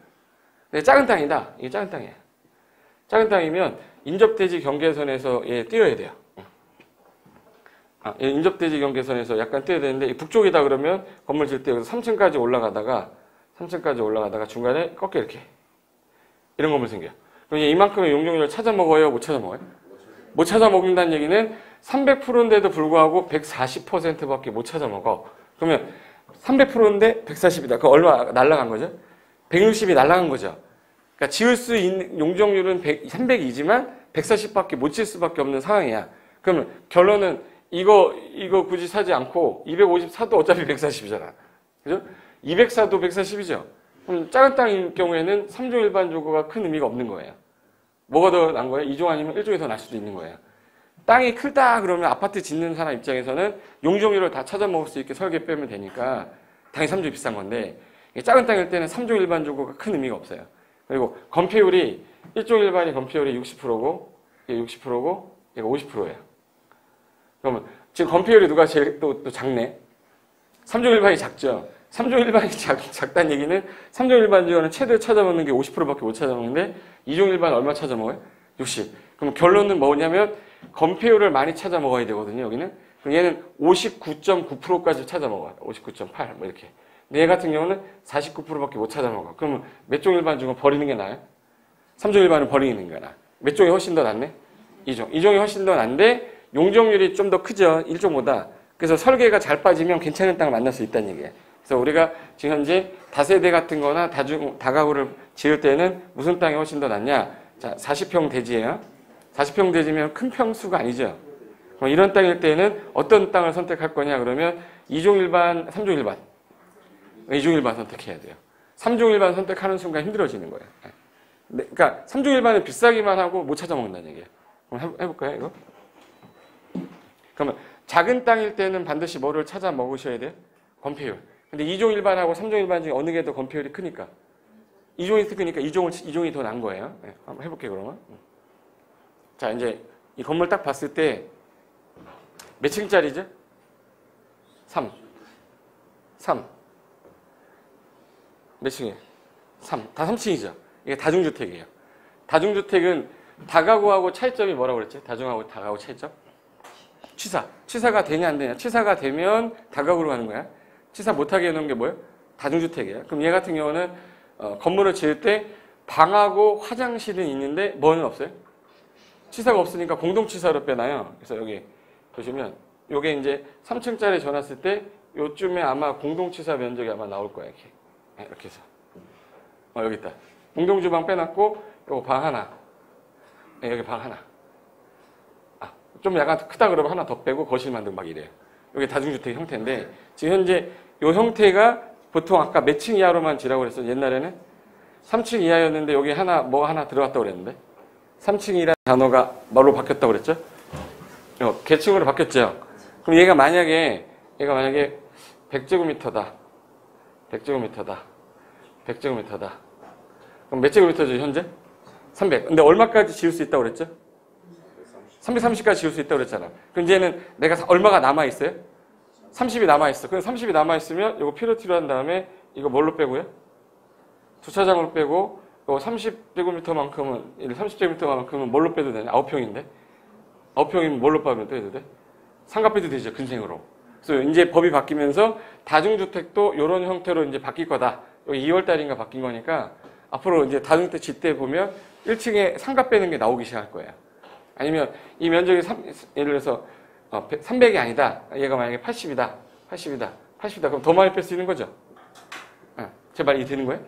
근데 작은 땅이다. 이게 작은 땅이에요. 작은 땅이면 인접대지 경계선에서 뛰어야 돼요. 인접대지 경계선에서 약간 뛰어야 되는데 북쪽이다 그러면 건물 질 때 여기서 3층까지 올라가다가 중간에 꺾여 이렇게 이런 건물 생겨요. 그럼 이만큼의 용적률을 찾아 먹어요? 못 찾아 먹어요? 못 찾아 먹는다는 얘기는 300%인데도 불구하고 140%밖에 못 찾아 먹어. 그러면 300%인데 140이다. 그럼 얼마 날라간 거죠? 160이 날라간 거죠. 그러니까 지을 수 있는 용적률은 300이지만 140밖에 못 지을 수밖에 없는 상황이야. 그러면 결론은 이거 굳이 사지 않고 250 사도 어차피 140이잖아. 그죠? 200 사도 140이죠. 그럼 작은 땅인 경우에는 3종 일반 주거가 큰 의미가 없는 거예요. 뭐가 더 난 거예요? 2종 아니면 1종이 더 날 수도 있는 거예요. 땅이 크다 그러면 아파트 짓는 사람 입장에서는 용적률을 다 찾아 먹을 수 있게 설계 빼면 되니까 당연히 3종이 비싼 건데 작은 땅일 때는 3종 일반 주거가 큰 의미가 없어요. 그리고 건폐율이 1종 일반이 건폐율이 60%고 이게 60%고 얘가 50%예요. 그러면 지금 건폐율이 누가 제일 또 작네? 3종 일반이 작죠. 3종 일반이 작다는 얘기는 3종 일반 지원은 최대 찾아먹는 게 50%밖에 못 찾아먹는데 2종 일반 얼마 찾아먹어요? 60. 그럼 결론은 뭐냐면 건폐율을 많이 찾아먹어야 되거든요. 여기는. 그럼 얘는 59.9%까지 찾아먹어요. 59.8 뭐 이렇게. 근데 얘 같은 경우는 49%밖에 못 찾아먹어. 그러면 몇 종 일반 중은 버리는 게 나아요? 3종 일반은 버리는 게 나아. 몇 종이 훨씬 더 낫네? 2종. 2종이 훨씬 더 난데 용적률이 좀 더 크죠. 1종보다. 그래서 설계가 잘 빠지면 괜찮은 땅을 만날 수 있다는 얘기예요. 그래서 우리가 지금 현재 다세대 같은 거나 다가구를 지을 때는 무슨 땅이 훨씬 더 낫냐? 자, 40평 대지예요. 40평 대지면 큰 평수가 아니죠. 그럼 이런 땅일 때는 어떤 땅을 선택할 거냐? 그러면 2종 일반, 3종 일반. 2종 일반 선택해야 돼요. 3종 일반 선택하는 순간 힘들어지는 거예요. 그러니까 3종 일반은 비싸기만 하고 못 찾아먹는다는 얘기예요. 그럼 해볼까요, 이거? 그러면 작은 땅일 때는 반드시 뭐를 찾아 먹으셔야 돼요? 건폐율. 근데 2종 일반하고 3종 일반 중에 어느 게 더 건폐율이 크니까? 2종이 크니까 2종이 더 난 거예요. 네, 한번 해볼게요, 그러면. 자, 이제 이 건물 딱 봤을 때 몇 층짜리죠? 3. 몇 층이에요? 3. 다 3층이죠. 이게 다중주택이에요. 다중주택은 다가구하고 차이점이 뭐라고 그랬지? 다중하고 다가구 차이점? 취사가 되냐 안 되냐. 취사가 되면 다가구로 가는 거야. 취사 못하게 해놓은 게 뭐예요? 다중주택이에요. 그럼 얘 같은 경우는 건물을 지을 때 방하고 화장실은 있는데 뭐는 없어요? 취사가 없으니까 공동취사로 빼놔요. 그래서 여기 보시면 요게 이제 3층짜리 전왔을 때 요쯤에 아마 공동취사 면적이 아마 나올 거야. 이렇게 해서 여기 있다. 공동주방 빼놨고 요거 방 하나. 네, 여기 방 하나. 좀 약간 크다 그러면 하나 더 빼고 거실 만들고 막 이래요. 이게 다중주택 형태인데 지금 현재 이 형태가 보통 아까 몇 층 이하로만 지라고 그랬어요. 옛날에는 3층 이하였는데 여기 하나 들어갔다고 그랬는데 3층이라는 단어가 뭐로 바뀌었다고 그랬죠? 계층으로 바뀌었죠. 그럼 얘가 만약에 100제곱미터다. 100제곱미터다. 그럼 몇 제곱미터죠, 현재? 300. 근데 얼마까지 지을 수 있다고 그랬죠? 330까지 지을 수 있다고 그랬잖아. 그럼 이제는 내가 얼마가 남아있어요? 30이 남아있어. 그럼 30이 남아있으면 이거 필요티로 한 다음에 이거 뭘로 빼고요? 주차장으로 빼고 이거 30제곱미터만큼은 뭘로 빼도 되냐? 9평인데? 9평이면 뭘로 빼도 돼? 상가빼도 되죠. 근생으로. 그래서 이제 법이 바뀌면서 다중주택도 이런 형태로 이제 바뀔 거다. 여기 2월 달인가 바뀐 거니까 앞으로 이제 다중주택 질 때 보면 1층에 상가 빼는 게 나오기 시작할 거예요. 아니면 이 면적이 예를 들어서 300이 아니다. 얘가 만약에 80이다. 그럼 더 많이 뺄 수 있는 거죠. 제 말이 되는 거예요?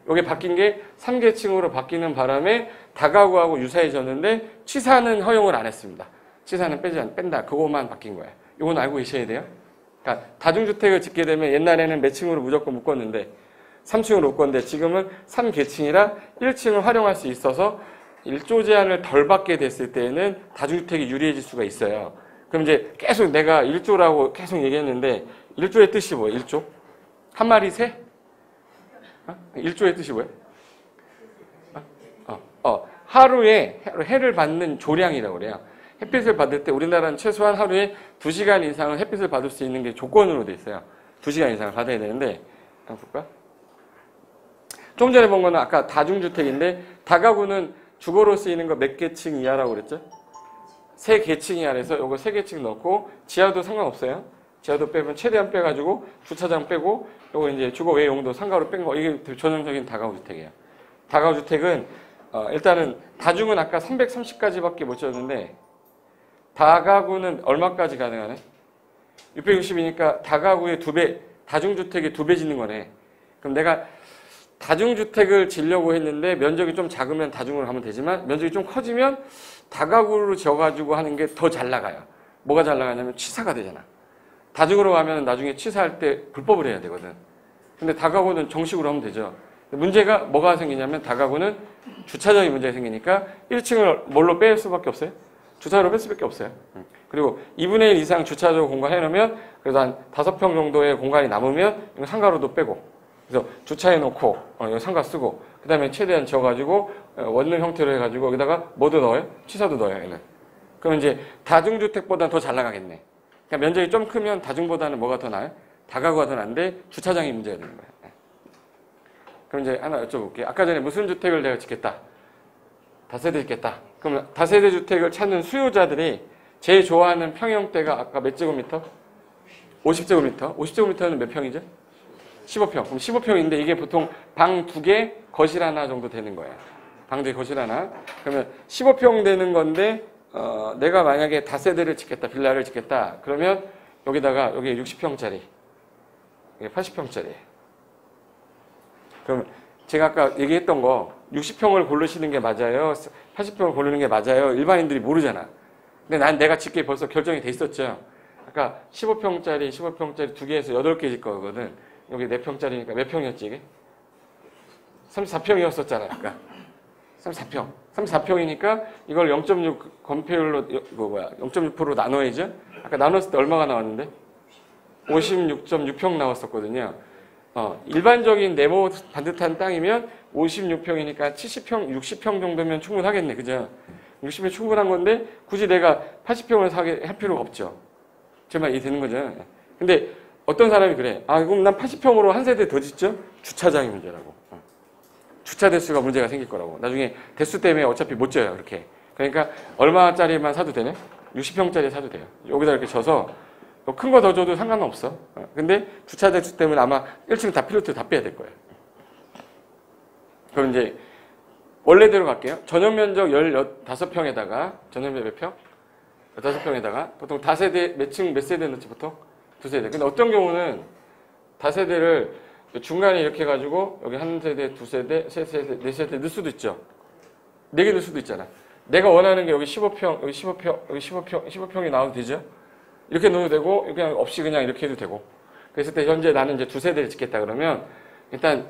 이게 바뀐 게 3계층으로 바뀌는 바람에 다가구하고 유사해졌는데 취사는 허용을 안 했습니다. 취사는 뺀다. 그것만 바뀐 거예요. 이건 알고 계셔야 돼요. 그러니까 다중주택을 짓게 되면 옛날에는 몇 층으로 무조건 묶었는데 3층으로 묶었는데 지금은 3계층이라 1층을 활용할 수 있어서 일조 제한을 덜 받게 됐을 때에는 다중주택이 유리해질 수가 있어요. 그럼 이제 계속 내가 일조라고 계속 얘기했는데 일조의 뜻이 뭐예요? 일조? 한 마리 새? 일조의 뜻이 뭐예요? 하루에 해를 받는 조량이라고 그래요. 햇빛을 받을 때 우리나라는 최소한 하루에 2시간 이상은 햇빛을 받을 수 있는 게 조건으로 돼 있어요. 2시간 이상을 받아야 되는데 한번 볼까? 좀 전에 본 거는 아까 다중주택인데 다가구는 주거로 쓰이는 거 몇 개층 이하라고 그랬죠? 3개층 이하래서 요거 3개층 넣고 지하도 상관없어요. 지하도 빼면 최대한 빼가지고 주차장 빼고 요거 이제 주거 외 용도 상가로 뺀 거 이게 전형적인 다가구 주택이에요. 다가구 주택은 일단은 다중은 아까 330까지밖에 못 줬는데 다가구는 얼마까지 가능하네? 660이니까 다가구의 2배, 다중주택의 2배 짓는 거네. 그럼 내가 다중주택을 지려고 했는데 면적이 좀 작으면 다중으로 하면 되지만 면적이 좀 커지면 다가구로 지어가지고 하는 게 더 잘 나가요. 뭐가 잘 나가냐면 취사가 되잖아. 다중으로 하면 나중에 취사할 때 불법을 해야 되거든. 근데 다가구는 정식으로 하면 되죠. 문제가 뭐가 생기냐면 다가구는 주차장이 문제가 생기니까 1층을 뭘로 뺄 수밖에 없어요? 주차장으로 뺄 수밖에 없어요. 그리고 2분의 1 이상 주차장 공간 해놓으면 그래도 한 5평 정도의 공간이 남으면 이거 상가로도 빼고 그래서 주차해놓고 이거 상가 쓰고 그 다음에 최대한 지어가지고 원룸 형태로 해가지고 여기다가 뭐도 넣어요? 취사도 넣어요. 얘는. 그럼 이제 다중주택보다는 더 잘 나가겠네. 그러니까 면적이 좀 크면 다중보다는 뭐가 더 나아요? 다가구가 더 나은데 주차장이 문제가 되는 거예요. 그럼 이제 하나 여쭤볼게요. 아까 전에 무슨 주택을 내가 짓겠다? 다세대 짓겠다. 그럼 다세대 주택을 찾는 수요자들이 제일 좋아하는 평형대가 아까 몇 제곱미터? 50제곱미터. 50제곱미터는 몇 평이죠? 15평. 그럼 15평인데 이게 보통 방 2개, 거실 하나 정도 되는 거예요. 방 2개, 거실 하나. 그러면 15평 되는 건데 내가 만약에 다세대를 짓겠다, 빌라를 짓겠다. 그러면 여기다가 여기 60평짜리, 이게 80평짜리예요. 그럼 제가 아까 얘기했던 거 60평을 고르시는 게 맞아요? 80평을 고르는 게 맞아요? 일반인들이 모르잖아. 근데 내가 짓게 벌써 결정이 돼 있었죠. 아까 15평짜리 2개에서 8개 질 거거든. 여기 4평짜리니까 몇 평이었지 이게? 34평이었었잖아. 아까. 34평. 34평이니까 이걸 0.6 건폐율로 0.6%로 나눠야죠. 아까 나눴을 때 얼마가 나왔는데? 56.6평 나왔었거든요. 일반적인 네모 반듯한 땅이면 56평이니까 70평, 60평 정도면 충분하겠네. 그죠? 60평 충분한 건데 굳이 내가 80평을 사게 할 필요가 없죠. 제 말 이해되는 거죠? 근데 어떤 사람이 그래. 그럼 난 80평으로 한 세대 더 짓죠? 주차장이 문제라고. 주차 대수가 문제가 생길 거라고. 나중에 대수 때문에 어차피 못 져요. 이렇게. 그러니까 얼마짜리만 사도 되네? 60평짜리 사도 돼요. 여기다 이렇게 져서 큰 거 더 줘도 상관은 없어. 근데 주차 대수 때문에 아마 1층 다 필요트 다 빼야 될 거예요. 그럼 이제 원래대로 갈게요. 전용 면적 15평에다가 전용 면적 몇 평? 15평에다가 보통 다세대 몇 세대 넣지 보통? 2세대. 근데 어떤 경우는 다세대를 중간에 이렇게 해가지고 여기 한 세대, 2세대, 3세대, 4세대 넣을 수도 있죠. 4개 넣을 수도 있잖아. 내가 원하는 게 여기 15평, 여기 15평, 여기 15평이 나와도 되죠? 이렇게 넣어도 되고, 그냥 없이 그냥 이렇게 해도 되고. 그랬을 때 현재 나는 이제 2세대를 짓겠다 그러면 일단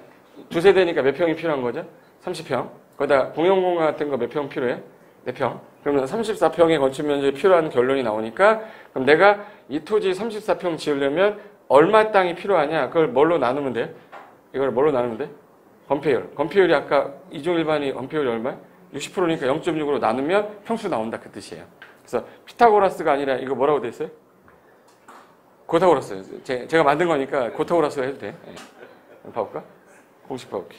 2세대니까 몇 평이 필요한 거죠? 30평. 거기다 공용공간 같은 거 몇 평 필요해? 4평. 그러면 34평의 건축 면적이 필요한 결론이 나오니까 그럼 내가 이 토지 34평 지으려면 얼마 땅이 필요하냐? 그걸 뭘로 나누면 돼? 이걸 뭘로 나누면 돼? 건폐율. 건폐율이 아까 이종 일반이 건폐율이 얼마야? 60%니까 0.6으로 나누면 평수 나온다 그 뜻이에요. 그래서 피타고라스가 아니라 이거 뭐라고 돼 있어요? 고타고라스. 제가 만든 거니까 고타고라스로 해도 돼. 네. 봐볼까? 공식 봐볼게.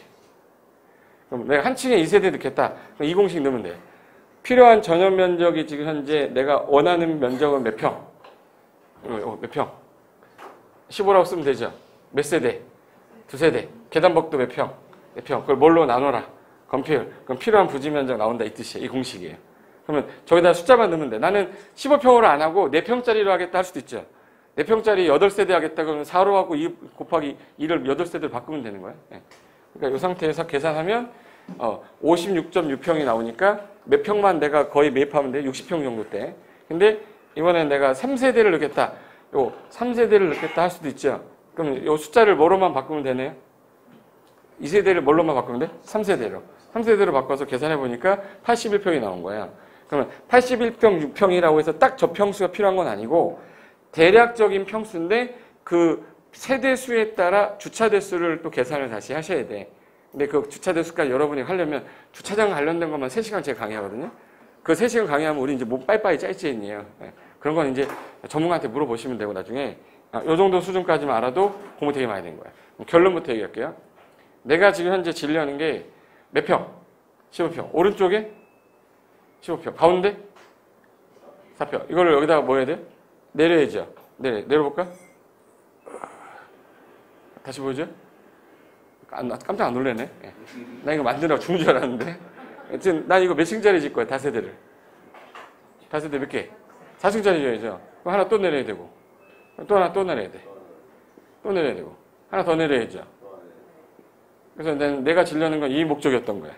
그럼 내가 한 층에 2세대 넣겠다. 그럼 이 공식 넣으면 돼. 필요한 전용 면적이 지금 현재 내가 원하는 면적은 몇 평? 몇 평? 15라고 쓰면 되죠. 몇 세대? 2세대. 계단복도 몇 평? 몇 평? 그걸 뭘로 나눠라? 건폐율. 그럼 필요한 부지 면적 나온다 이 뜻이에요. 이 공식이에요. 그러면 저기다 숫자만 넣으면 돼. 나는 15평으로 안 하고 4평짜리로 하겠다 할 수도 있죠. 4평짜리 8세대 하겠다 그러면 4로 하고 2 곱하기 2를 8세대로 바꾸면 되는 거예요. 그러니까 이 상태에서 계산하면 56.6평이 나오니까 몇 평만 내가 거의 매입하면 돼. 60평 정도 때. 근데 이번엔 내가 3세대를 넣겠다. 요 3세대를 넣겠다 할 수도 있죠. 그럼 요 숫자를 뭐로만 바꾸면 되네요? 2세대를 뭘로만 바꾸면 돼? 3세대로. 3세대로 바꿔서 계산해 보니까 81평이 나온 거야. 그러면 81평, 6평이라고 해서 딱 저 평수가 필요한 건 아니고 대략적인 평수인데 그 세대 수에 따라 주차 대수를 또 계산을 다시 하셔야 돼. 근데 그 주차 대수까지 여러분이 하려면 주차장 관련된 것만 3시간 제가 강의하거든요. 그 3시간 강의하면 우리 이제 뭐 빠이빠이 짤지엔이에요. 그런 건 이제 전문가한테 물어보시면 되고 나중에 요 정도 수준까지만 알아도 공부 되게 많이 된 거야. 결론부터 얘기할게요. 내가 지금 현재 진료하는 게 몇 평? 15평. 오른쪽에 15평. 가운데 4평. 이걸 여기다가 뭐 해야 돼? 내려야죠. 내려볼까? 다시 보여줘? 깜짝 안 놀래네. 나 이거 만드느라고 죽는 줄 알았는데. 하여튼 난 이거 몇 층짜리 질 거야, 다세대를. 다세대 몇 개? 4층짜리 줘야죠. 그럼 하나 또 내려야 되고. 또 하나 또 내려야 돼. 또 내려야 되고. 하나 더 내려야죠. 그래서 내가 지려는 건 이 목적이었던 거야.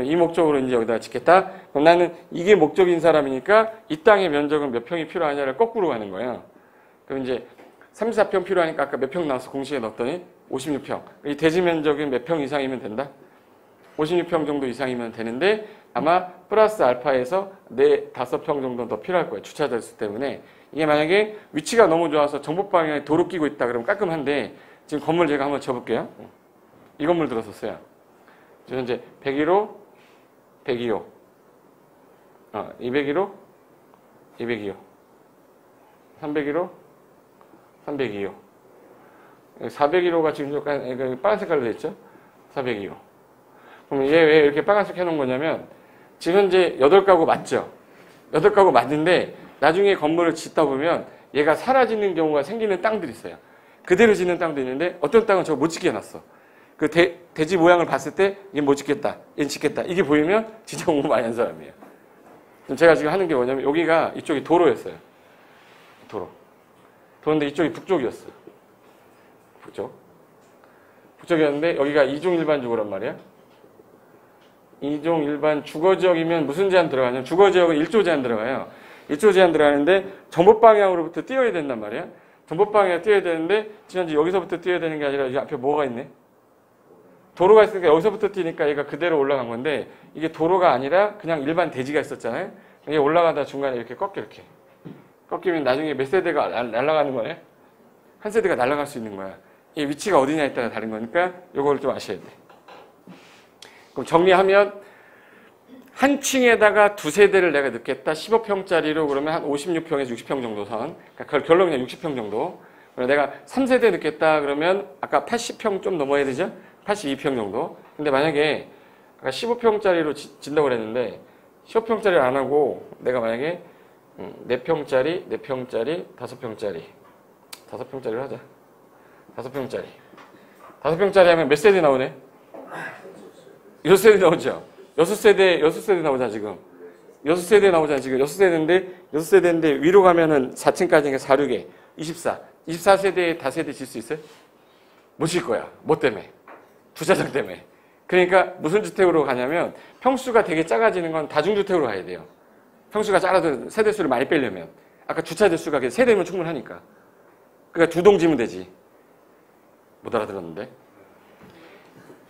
이 목적으로 이제 여기다가 짓겠다. 그럼 나는 이게 목적인 사람이니까 이 땅의 면적은 몇 평이 필요하냐를 거꾸로 가는 거예요. 그럼 이제 34평 필요하니까 아까 몇 평 나와서 공식에 넣었더니 56평. 이 대지 면적은 몇 평 이상이면 된다? 56평 정도 이상이면 되는데 아마 플러스 알파에서 5평 정도 더 필요할 거예요. 주차 대수 때문에. 이게 만약에 위치가 너무 좋아서 정북 방향에 도로 끼고 있다 그러면 깔끔한데 지금 건물 제가 한번 쳐볼게요. 이 건물 들었었어요. 현재 101호, 102호, 201호, 202호, 301호, 302호, 401호가 지금 약간 빨간 색깔로 되어 있죠? 402호. 그럼 얘 왜 이렇게 빨간색 해놓은 거냐면 지금 현재 8가구 맞죠? 8가구 맞는데 나중에 건물을 짓다 보면 얘가 사라지는 경우가 생기는 땅들이 있어요. 그대로 짓는 땅도 있는데 어떤 땅은 저거 못 짓게 해놨어. 그 대지 모양을 봤을 때 이게 못 짓겠다, 얘는 짓겠다. 이게 보이면 진짜 공부 많이 한 사람이에요. 제가 지금 하는 게 뭐냐면 여기가 이쪽이 도로였어요. 도로인데 이쪽이 북쪽이었어요. 북쪽이었는데 여기가 2종 일반 주거란 말이야. 2종 일반 주거지역이면 무슨 제한 들어가냐면 주거지역은 1조 제한 들어가요. 1조 제한 들어가는데 정북 방향으로부터 뛰어야 된단 말이야. 정북 방향에 뛰어야 되는데 지금 이제 여기서부터 뛰어야 되는 게 아니라 이 앞에 뭐가 있네? 도로가 있으니까 여기서부터 뛰니까 얘가 그대로 올라간 건데 이게 도로가 아니라 그냥 일반 대지가 있었잖아요. 이게 올라가다 중간에 이렇게 이렇게 꺾이면 나중에 몇 세대가 날아가는 거네? 한 세대가 날아갈 수 있는 거야. 이 위치가 어디냐에 따라 다른 거니까 이걸 좀 아셔야 돼. 그럼 정리하면 한 층에다가 2세대를 내가 넣겠다. 15평짜리로 그러면 한 56평에서 60평 정도 선. 그러니까 결론 그냥 60평 정도. 그리고 내가 3세대 넣겠다 그러면 아까 80평 좀 넘어야 되죠? 82평 정도. 근데 만약에 아까 15평짜리로 진다고 그랬는데 15평짜리 안 하고 내가 만약에 4평짜리, 4평짜리, 5평짜리 5평짜리로 하자. 5평짜리 5평짜리 하면 몇 세대 나오네? 6세대 나오죠? 6세대 나오잖아 지금. 6세대 나오잖아 지금. 6세대인데 위로 가면은 4층까지니까 4, 6에 24. 24세대에 다세대 질 수 있어요? 못 질 거야. 뭐 때문에? 주차장 때문에. 그러니까 무슨 주택으로 가냐면 평수가 되게 작아지는 건 다중주택으로 가야 돼요. 평수가 작아도 세대수를 많이 빼려면. 아까 주차 대수가 3대면 충분하니까. 그러니까 2동 지면 되지. 못 알아들었는데.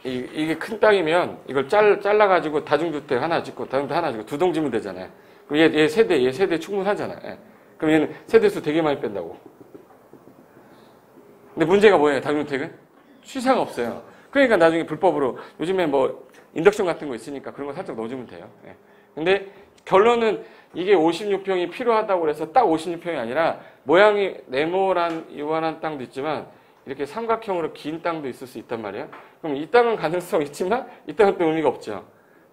이게 큰 땅이면 이걸 잘라가지고 다중주택 하나 짓고 다중주택 하나 짓고 2동 지면 되잖아요. 그럼 얘 세대 충분하잖아. 예. 그럼 얘는 세대수 되게 많이 뺀다고. 근데 문제가 뭐예요? 다중주택은? 취사가 없어요. 그러니까 나중에 불법으로 요즘에 뭐 인덕션 같은 거 있으니까 그런 거 살짝 넣어주면 돼요. 예. 근데 결론은 이게 56평이 필요하다고 해서 딱 56평이 아니라 모양이 네모란 요만한 땅도 있지만 이렇게 삼각형으로 긴 땅도 있을 수 있단 말이에요. 그럼 이 땅은 가능성 있지만 이 땅은 또 의미가 없죠.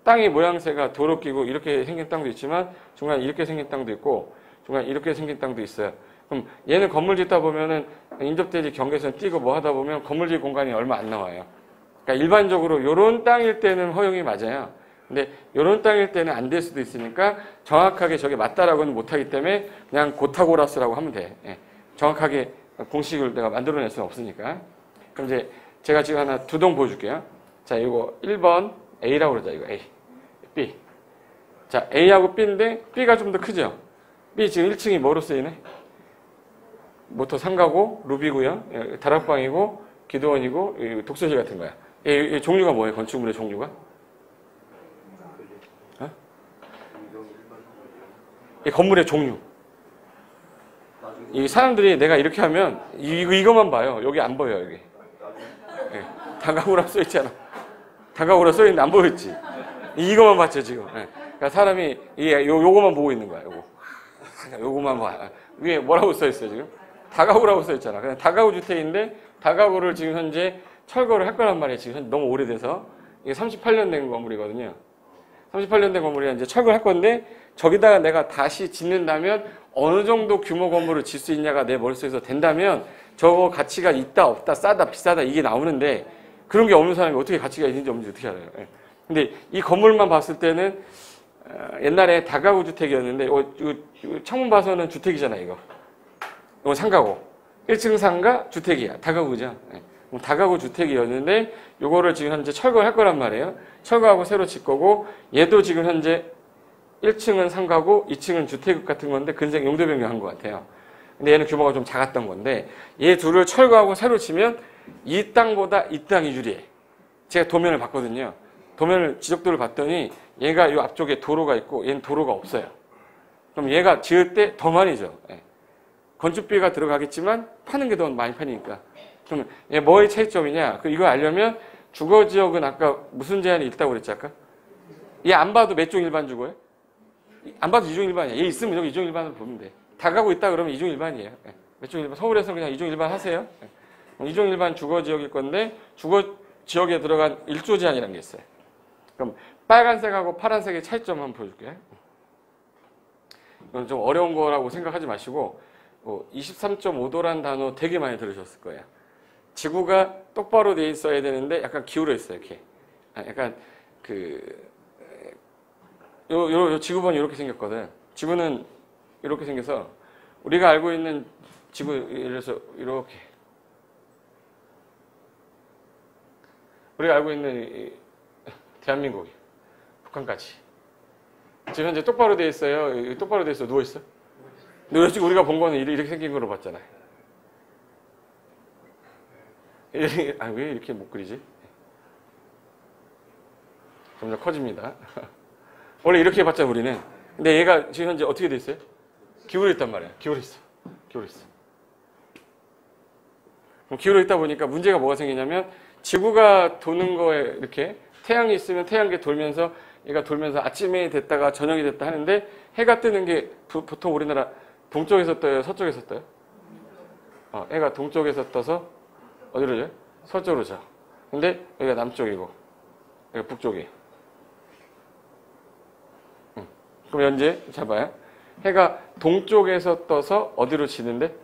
땅의 모양새가 도로 끼고 이렇게 생긴 땅도 있지만 중간에 이렇게 생긴 땅도 있고 중간에 이렇게 생긴 땅도 있어요. 그럼 얘는 건물 짓다 보면은 인접대지 경계선 띄고 뭐 하다 보면 건물 질 공간이 얼마 안 나와요. 그러니까 일반적으로 요런 땅일 때는 허용이 맞아요. 근데 요런 땅일 때는 안 될 수도 있으니까 정확하게 저게 맞다라고는 못하기 때문에 그냥 고타고라스라고 하면 돼. 예. 정확하게 공식을 내가 만들어낼 수는 없으니까. 그럼 이제 제가 지금 하나 2동 보여줄게요. 자, 이거 1번 A라고 그러자. 이거 A, B. 자, A하고 B인데 B가 좀 더 크죠? B 지금 1층이 뭐로 쓰이네? 모터 상가고 루비고요. 다락방이고 기도원이고 독서실 같은 거야. 이 종류가 뭐예요? 건축물의 종류가? 이 건물의 종류. 이 사람들이 내가 이렇게 하면 이거만 봐요. 여기 안 보여 여기. 예, 다가구라고 써 있잖아. 다가구라고 써 있는데 안 보였지. 이거만 봤죠 지금. 예. 그러니까 사람이 요거만 보고 있는 거야. 요거만 봐. 위에 뭐라고 써 있어요 지금? 다가구라고 써 있잖아. 그냥 다가구 주택인데 다가구를 지금 현재 철거를 할 거란 말이에요. 지금 너무 오래돼서 이게 38년 된 건물이거든요. 38년 된 건물이 이제 철거를 할 건데 저기다가 내가 다시 짓는다면 어느 정도 규모 건물을 짓 수 있냐가 내 머릿속에서 된다면 저거 가치가 있다 없다 싸다 비싸다 이게 나오는데 그런 게 없는 사람이 어떻게 가치가 있는지 없는지 어떻게 알아요? 예. 근데 이 건물만 봤을 때는 옛날에 다가구 주택이었는데 이거 창문 봐서는 주택이잖아요. 이거 상가고 1층 상가 주택이야. 다가구죠. 예. 다가구 주택이었는데 요거를 지금 현재 철거할 거란 말이에요. 철거하고 새로 짓 거고 얘도 지금 현재 1층은 상가고 2층은 주택 같은 건데 근생 용도 변경한 것 같아요. 근데 얘는 규모가 좀 작았던 건데 얘 둘을 철거하고 새로 치면 이 땅보다 이 땅이 유리해. 제가 도면을 봤거든요. 도면을 지적도를 봤더니 얘가 이 앞쪽에 도로가 있고 얘는 도로가 없어요. 그럼 얘가 지을 때 더 많이 줘. 예. 건축비가 들어가겠지만 파는 게 더 많이 파니까. 그럼 얘 뭐의 차이점이냐? 이거 알려면 주거지역은 아까 무슨 제한이 있다고 그랬지 아까? 얘 안 봐도 몇 종 일반 주거예요? 안 봐도 2종 일반이야. 얘 있으면 여기 2종 일반으로 보면 돼. 다가구 있다 그러면 2종 일반이에요. 예. 몇 종 일반. 서울에서는 그냥 2종 일반 하세요. 예. 2종 일반 주거지역일 건데 주거지역에 들어간 1조 제한이라는 게 있어요. 그럼 빨간색하고 파란색의 차이점 한번 보여줄게요. 이건 좀 어려운 거라고 생각하지 마시고 23.5도라는 단어 되게 많이 들으셨을 거예요. 지구가 똑바로 돼 있어야 되는데 약간 기울어 있어요. 이렇게. 약간 요 지구본이 이렇게 생겼거든. 지구는 이렇게 생겨서 우리가 알고 있는 지구 예를 들어서 이렇게 우리가 알고 있는 대한민국이 북한까지 지금 현재 똑바로 돼 있어요. 똑바로 돼 있어 누워 있어. 근데 지금 우리가 본 거는 이렇게 생긴 거로 봤잖아요. 왜 이렇게 못 그리지? 점점 커집니다. 원래 이렇게 봤잖아 우리는. 근데 얘가 지금 현재 어떻게 돼 있어요? 기울어 있단 말이야. 기울어 있어. 기울어 있어. 그럼 기울어 있다 보니까 문제가 뭐가 생기냐면 지구가 도는 거에 이렇게 태양이 있으면 태양계 돌면서 얘가 돌면서 아침에 됐다가 저녁이 됐다 하는데 해가 뜨는 게 보통 우리나라 동쪽에서 떠요? 서쪽에서 떠요? 해가 동쪽에서 떠서 어디로 져요? 서쪽으로 져. 근데 여기가 남쪽이고 여기가 북쪽이에요. 그럼 현재 잘 봐요. 해가 동쪽에서 떠서 어디로 지는데?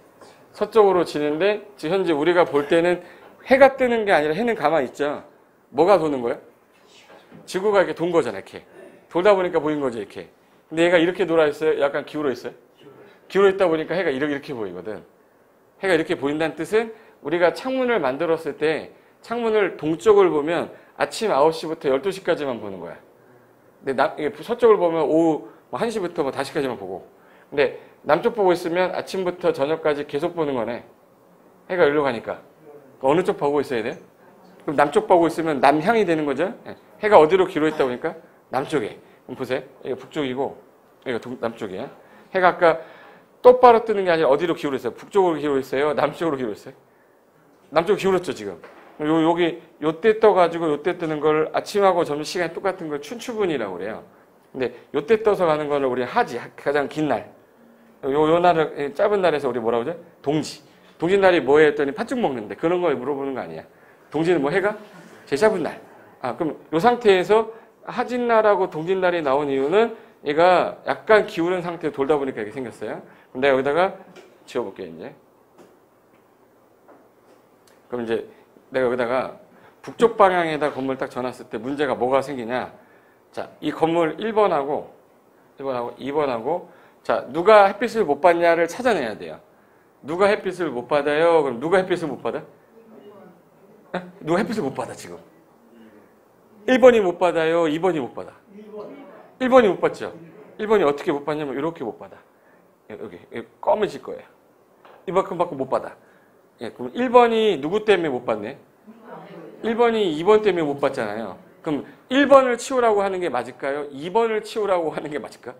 서쪽으로 지는데 지금 현재 우리가 볼 때는 해가 뜨는 게 아니라 해는 가만히 있죠. 뭐가 도는 거예요? 지구가 이렇게 돈 거잖아. 이렇게. 돌다 보니까 보인 거죠. 이렇게. 근데 얘가 이렇게 돌아 있어요? 약간 기울어 있어요? 기울어 있다 보니까 해가 이렇게 보이거든. 해가 이렇게 보인다는 뜻은 우리가 창문을 만들었을 때 창문을 동쪽을 보면 아침 9시부터 12시까지만 보는 거야. 근데 서쪽을 보면 오후 1시부터 5시까지만 보고. 근데 남쪽 보고 있으면 아침부터 저녁까지 계속 보는 거네. 해가 여기로 가니까. 어느 쪽 보고 있어야 돼? 그럼 남쪽 보고 있으면 남향이 되는 거죠? 해가 어디로 기울어 있다 보니까 남쪽에. 그럼 보세요. 여기가 북쪽이고 여기가 남쪽이에요. 해가 아까 똑바로 뜨는 게 아니라 어디로 기울어 있어요? 북쪽으로 기울어 있어요? 남쪽으로 기울어 있어요? 남쪽으로 기울었죠 지금. 여기 요때 떠가지고 요때 뜨는 걸 아침하고 점심 시간이 똑같은 걸 춘추분이라고 그래요. 근데 요때 떠서 가는 거는 우리 하지 가장 긴 날. 요 날을 짧은 날에서 우리 뭐라고 하죠? 동지. 동지날이 뭐해 했더니 팥죽 먹는데 그런 거 물어보는 거 아니야. 동지는 뭐 해가? 제일 짧은 날. 그럼 요 상태에서 하진날하고 동진날이 나온 이유는 얘가 약간 기울은 상태에 돌다 보니까 이렇게 생겼어요. 그럼 내가 여기다가 지워볼게요 이제. 그럼 이제 내가 여기다가 북쪽 방향에다 건물 딱 전놨을 때 문제가 뭐가 생기냐. 자, 이 건물 1번하고 2번하고 자, 누가 햇빛을 못 받냐를 찾아내야 돼요. 누가 햇빛을 못 받아요? 그럼 누가 햇빛을 못 받아? 누가 햇빛을 못 받아 지금? 1번이 못 받아요? 2번이 못 받아? 1번이 못 받죠? 1번이 어떻게 못 받냐면 이렇게 못 받아. 여기 검해질 거예요. 이만큼밖에 못 받아. 그럼 1번이 누구 때문에 못 받네? 1번이 2번 때문에 못 받잖아요. 그럼 1번을 치우라고 하는 게 맞을까요? 2번을 치우라고 하는 게 맞을까?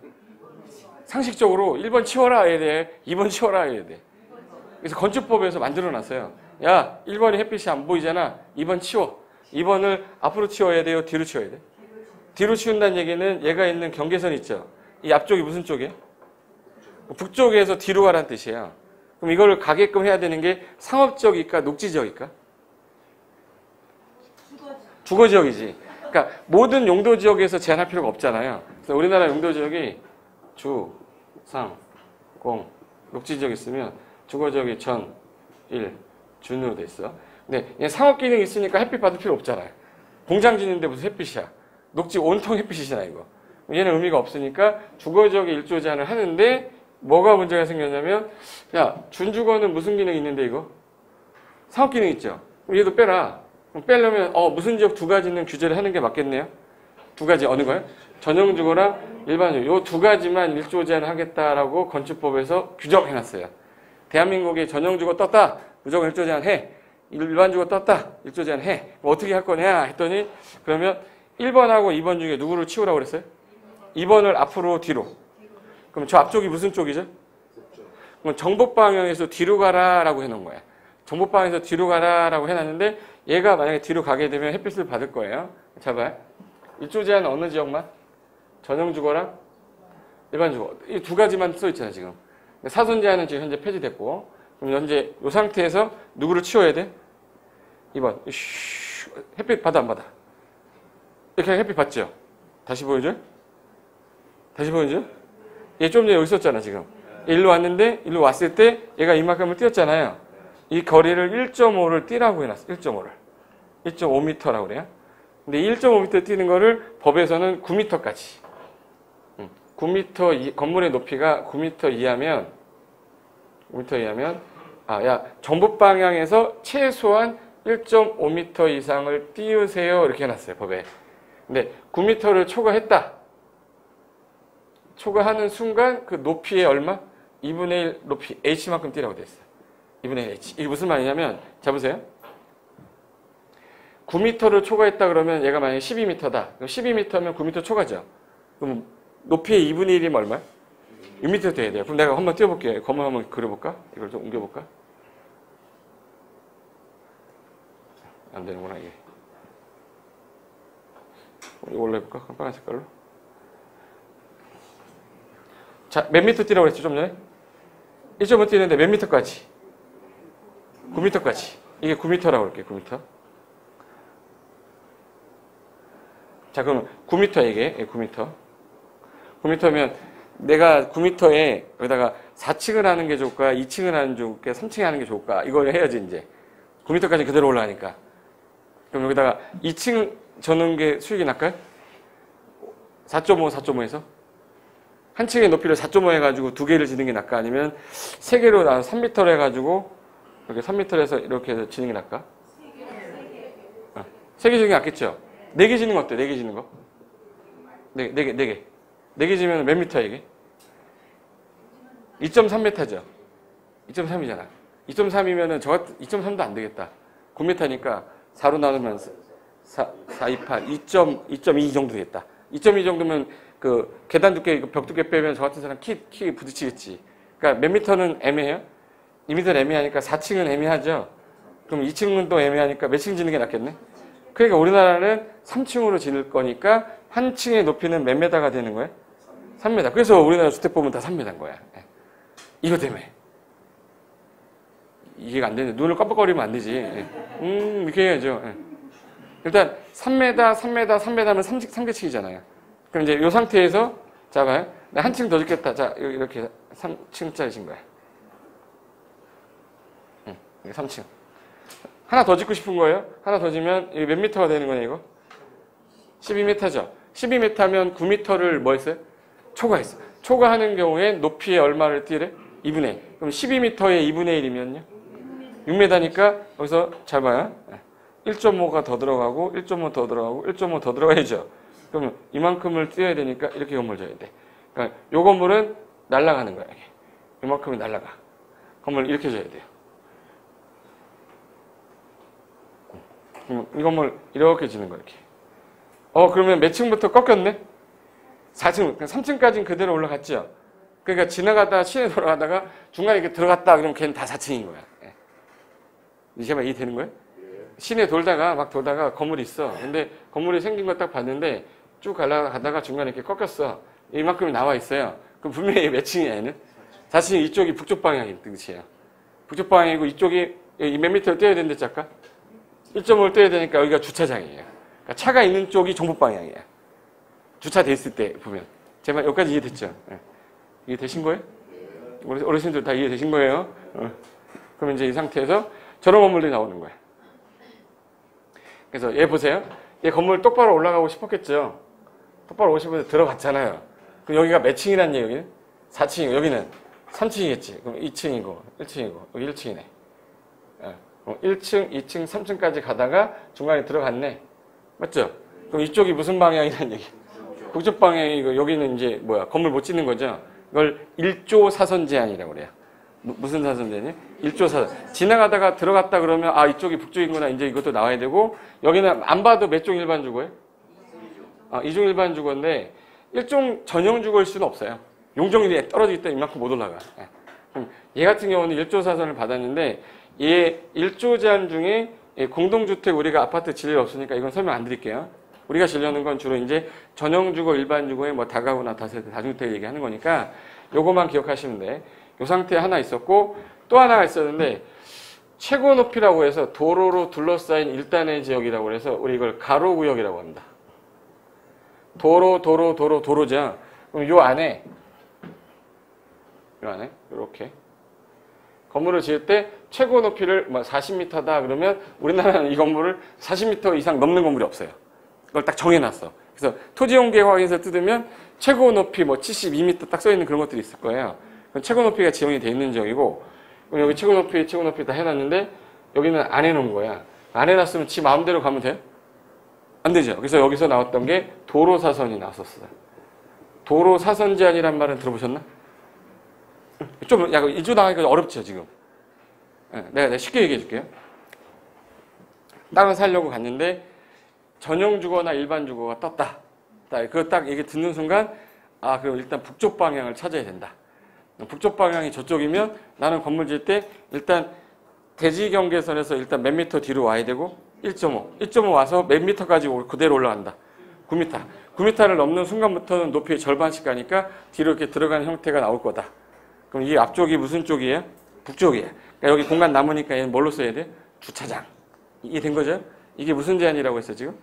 상식적으로 1번 치워라 해야 돼? 2번 치워라 해야 돼? 그래서 건축법에서 만들어놨어요. 야, 1번이 햇빛이 안 보이잖아. 2번 치워. 2번을 앞으로 치워야 돼요? 뒤로 치워야 돼? 뒤로 치운다는 얘기는 얘가 있는 경계선 있죠? 이 앞쪽이 무슨 쪽이에요? 북쪽에서 뒤로 가라는 뜻이에요. 그럼 이걸 가게끔 해야 되는 게 상업지역일까? 녹지지역일까? 주거지역이지. 그러니까 모든 용도지역에서 제한할 필요가 없잖아요. 그래서 우리나라 용도지역이 주, 상, 공, 녹지지역 있으면 주거지역이 전, 일, 준으로 돼 있어. 근데 얘 상업 기능이 있으니까 햇빛 받을 필요 없잖아요. 공장 짓는데 무슨 햇빛이야. 녹지 온통 햇빛이잖아 이거. 얘는 의미가 없으니까 주거지역에 일조 제한을 하는데 뭐가 문제가 생겼냐면 야, 준주거는 무슨 기능이 있는데 이거? 상업 기능 있죠. 그럼 얘도 빼라. 그럼 빼려면 무슨 지역 두 가지는 규제를 하는 게 맞겠네요. 두 가지 어느 거요? 전용주거랑 일반주거. 요 두 가지만 일조 제한을 하겠다라고 건축법에서 규정해놨어요. 대한민국에 전용주거 떴다. 무조건 일조 제한 해. 일반주거 떴다. 일조 제한 해. 뭐 어떻게 할 거냐 했더니 그러면 1번하고 2번 중에 누구를 치우라고 그랬어요? 2번을 앞으로 뒤로. 그럼 저 앞쪽이 무슨 쪽이죠? 그럼 정복 방향에서 뒤로 가라라고 해놓은 거야. 정복 방향에서 뒤로 가라라고 해놨는데 얘가 만약에 뒤로 가게 되면 햇빛을 받을 거예요. 자 봐요. 일조 제한 어느 지역만? 전용주거랑 일반주거. 이 두 가지만 써 있잖아요 지금. 사선 제한은 지금 현재 폐지됐고 그럼 현재 이 상태에서 누구를 치워야 돼? 2번. 햇빛 받아 안 받아? 이렇게 햇빛 받죠? 다시 보여줘요? 다시 보여줘요? 얘 좀 전에 여기 있었잖아 지금. 일로 왔는데 일로 왔을 때 얘가 이만큼을 뛰었잖아요. 이 거리를 1.5를 뛰라고 해놨어. 1.5를. 1.5m라고 그래요. 근데 1.5m 뛰는 거를 법에서는 9m까지. 9m 건물의 높이가 9m 이하면 정북 방향에서 최소한 1.5m 이상을 띄우세요. 이렇게 해놨어요 법에. 근데 9m를 초과했다. 초과하는 순간 그 높이의 얼마? 2분의 1 높이 h만큼 뛰라고 돼 있어요. 2분의 1 h. 이게 무슨 말이냐면 자 보세요. 9m를 초과했다 그러면 얘가 만약에 12m다. 그럼 12m면 9m 초과죠. 그럼 높이의 2분의 1이면 얼마야? 6m 돼야 돼요. 그럼 내가 한번 띄워볼게요. 건물 한번 그려볼까? 이걸 좀 옮겨볼까? 안 되는구나 이게. 이걸로 해볼까? 빨간 색깔로. 자, 몇 미터 뛰라고 그랬죠 좀 전에? 1.5 뛰는데 몇 미터까지? 9m까지. 이게 9m라고 그럴게요. 9m. 자, 그럼 9m 이게 9m. 9m면 내가 9m에 여기다가 4층을 하는 게 좋을까? 2층을 하는 게 좋을까? 3층에 하는 게 좋을까? 이걸 해야지 이제. 9m까지 그대로 올라가니까. 그럼 여기다가 2층 저는 게 수익이 날까요? 4.5, 4.5에서? 한 층의 높이를 4.5 해가지고 두 개를 지는 게 날까? 아니면 세 개로 나눠 3m를 해가지고 이렇게 3m를 해서 이렇게 해서 지는 게 날까? 세 개 지는 게 낫겠죠? 4개 지는 거 어때? 4개 지는 거? 4개. 4개 지면 몇 미터야 이게? 2.3m죠? 2.3이잖아. 2.3이면은 2.3도 안 되겠다. 9m니까 4로 나누면 4, 2, 8, 2.2 정도 되겠다. 2.2 정도면 그 계단 두께, 벽 두께 빼면 저 같은 사람 키 부딪히겠지. 그러니까 몇 미터는 애매해요? 2m는 애매하니까 4층은 애매하죠? 그럼 2층은 또 애매하니까 몇 층 짓는 게 낫겠네? 그러니까 우리나라는 3층으로 지을 거니까 한 층의 높이는 몇 메다가 되는 거예요? 3m. 그래서 우리나라 주택법은 다 3m인 거야. 이거 때문에. 이해가 안 되는데 눈을 깜빡거리면 안 되지. 이렇게 해야죠. 일단 3m, 3m, 3m면 3개층이잖아요. 그럼 이제 이 상태에서 자 봐요. 한 층 더 짓겠다. 자 이렇게 3층짜리신 거야. 3층. 하나 더 짓고 싶은 거예요. 하나 더 지면 이게 몇 미터가 되는 거냐 이거? 12m죠. 12m면 9m를 뭐 했어요? 초과했어. 초과하는 경우에 높이에 얼마를 띄래? 2분의 1. 그럼 12m에 2분의 1이면요? 6m니까 여기서 잘 봐요. 1.5가 더 들어가고 1.5 더 들어가고 1.5 더 들어가야죠. 그러면 이만큼을 띄어야 되니까 이렇게 건물 져야 돼. 그러니까 요 건물은 날아가는 거야. 이만큼이 날아가. 건물 이렇게 져야 돼요. 이 건물 이렇게 지는 거야. 이렇게. 그러면 몇 층부터 꺾였네? 4층, 3층까지는 그대로 올라갔죠. 그러니까 지나가다가 시내 돌아가다가 중간에 이렇게 들어갔다 그러면 걔는 다 4층인 거야. 예. 제발 이해되는 거예요? 시내 돌다가 막 돌다가 건물이 있어. 근데 건물이 생긴 거 딱 봤는데 쭉 가다가 중간에 이렇게 꺾였어. 이만큼이 나와 있어요. 그럼 분명히 몇 층이야 얘는? 4층. 이쪽이 북쪽 방향인 뜻이에요. 북쪽 방향이고 이쪽이 몇 미터를 떼야 되는데 아까? 1.5를 떼야 되니까 여기가 주차장이에요. 그러니까 차가 있는 쪽이 정북 방향이야. 주차돼 있을 때 보면. 제발 여기까지 이해됐죠? 예. 이해되신 거예요? 어르신들 다 이해되신 거예요? 그럼 이제 이 상태에서 저런 건물들이 나오는 거예요. 그래서 얘 보세요. 얘 건물 똑바로 올라가고 싶었겠죠? 똑바로 오고 싶어서 들어갔잖아요. 그럼 여기가 몇 층이란 얘기? 여기는? 4층이고 여기는 3층이겠지. 그럼 2층이고 1층이고 여기 1층이네. 1층, 2층, 3층까지 가다가 중간에 들어갔네. 맞죠? 그럼 이쪽이 무슨 방향이란 얘기? 북쪽 방향이고 여기는 이제 뭐야? 건물 못 짓는 거죠? 이걸 1조 사선 제한이라고 그래요. 무슨 사선 제한이에요? 1조 사선. 지나가다가 들어갔다 그러면 아 이쪽이 북쪽이구나. 이제 이것도 나와야 되고 여기는 안 봐도 몇 종 일반 주거예요? 2종 일반 주거인데 1종 전용 주거일 수는 없어요. 용적률이 떨어지기 때문에 이만큼 못 올라가. 그럼 얘 같은 경우는 1조 사선을 받았는데 얘 1조 제한 중에 공동주택 우리가 아파트 질 일 없으니까 이건 설명 안 드릴게요. 우리가 지려는 건 주로 이제 전용주거, 일반주거에 뭐 다가구나 다세대, 다중주택 얘기하는 거니까 요거만 기억하시면 돼. 요 상태에 하나 있었고 또 하나가 있었는데 최고 높이라고 해서 도로로 둘러싸인 일단의 지역이라고 해서 우리 이걸 가로구역이라고 합니다. 도로죠. 그럼 요 안에 이렇게 건물을 지을 때 최고 높이를 40m다 그러면 우리나라는 이 건물을 40m 이상 넘는 건물이 없어요. 그걸 딱 정해놨어. 그래서 토지용계획에서 뜯으면 최고 높이 72m 딱 써있는 그런 것들이 있을 거예요. 그럼 최고 높이가 지정이 돼 있는 지역이고 그럼 여기 최고 높이 다 해놨는데 여기는 안 해놓은 거야. 안 해놨으면 지 마음대로 가면 돼요? 안 되죠. 그래서 여기서 나왔던 게 도로사선이 나왔었어요. 도로사선 제한이란 말은 들어보셨나? 좀 약간 일조 나가니까 어렵죠 지금. 내가 쉽게 얘기해 줄게요. 땅을 사려고 갔는데 전용 주거나 일반 주거가 떴다. 그거 딱 얘기 듣는 순간 아 그럼 일단 북쪽 방향을 찾아야 된다. 북쪽 방향이 저쪽이면 나는 건물 지을 때 일단 대지 경계선에서 일단 몇 미터 뒤로 와야 되고 1.5 와서 몇 미터까지 그대로 올라간다. 9m. 9m를 넘는 순간부터는 높이의 절반씩 가니까 뒤로 이렇게 들어가는 형태가 나올 거다. 그럼 이 앞쪽이 무슨 쪽이에요? 북쪽이에요. 그러니까 여기 공간 남으니까 얘는 뭘로 써야 돼? 주차장. 이게 된 거죠? 이게 무슨 제한이라고 했어요, 지금?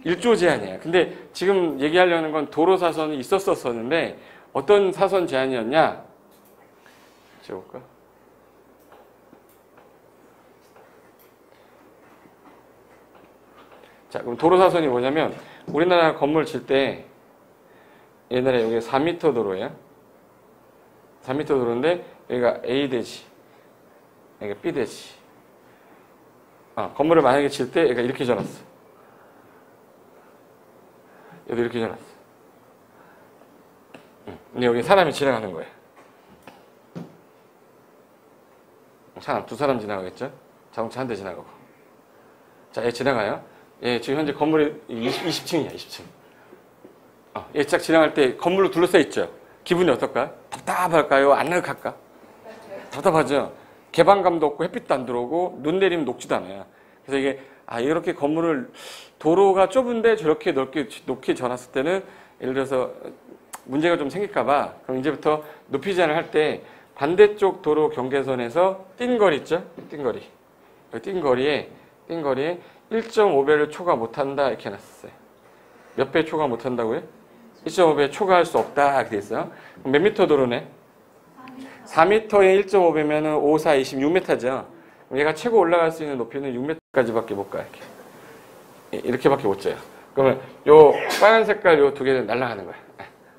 1조 제한이에요. 근데 지금 얘기하려는 건 도로사선이 있었었는데 어떤 사선 제한이었냐? 지워볼까? 자, 그럼 도로사선이 뭐냐면 우리나라 건물 질 때 옛날에 여기 4m 도로예요. 4m 도로인데 여기가 A대지, 여기가 B대지. 건물을 만약에 질 때 얘가 이렇게 져놨어. 여기 이렇게 져놨어. 근데 여기 사람이 지나가는 거예요. 두 사람 지나가겠죠? 자동차 한 대 지나가고. 자, 얘 지나가요. 얘 지금 현재 건물이 20층이야, 20층. 얘 쫙 지나갈 때 건물로 둘러싸여 있죠? 기분이 어떨까? 답답할까요? 안 나긋할까? 답답하죠? 개방감도 없고 햇빛도 안 들어오고 눈 내리면 녹지도 않아요. 그래서 이게 이렇게 건물을 도로가 좁은데 저렇게 넓게 놓기 져놨을 때는 예를 들어서 문제가 좀 생길까 봐 그럼 이제부터 높이 제한을 할 때 반대쪽 도로 경계선에서 뛴 거리 있죠? 뛴 거리. 뛴 거리에 1.5배를 초과 못한다 이렇게 해놨어요. 몇 배 초과 못한다고요? 1.5배 초과할 수 없다 이렇게 돼 있어요. 몇 미터 도로네? 4m에 1.5배면 5, 4, 26m죠. 얘가 최고 올라갈 수 있는 높이는 6m까지밖에 못 가. 이렇게밖에 못 져요. 그러면 요 빨간 색깔 요 두 개는 날아가는 거야.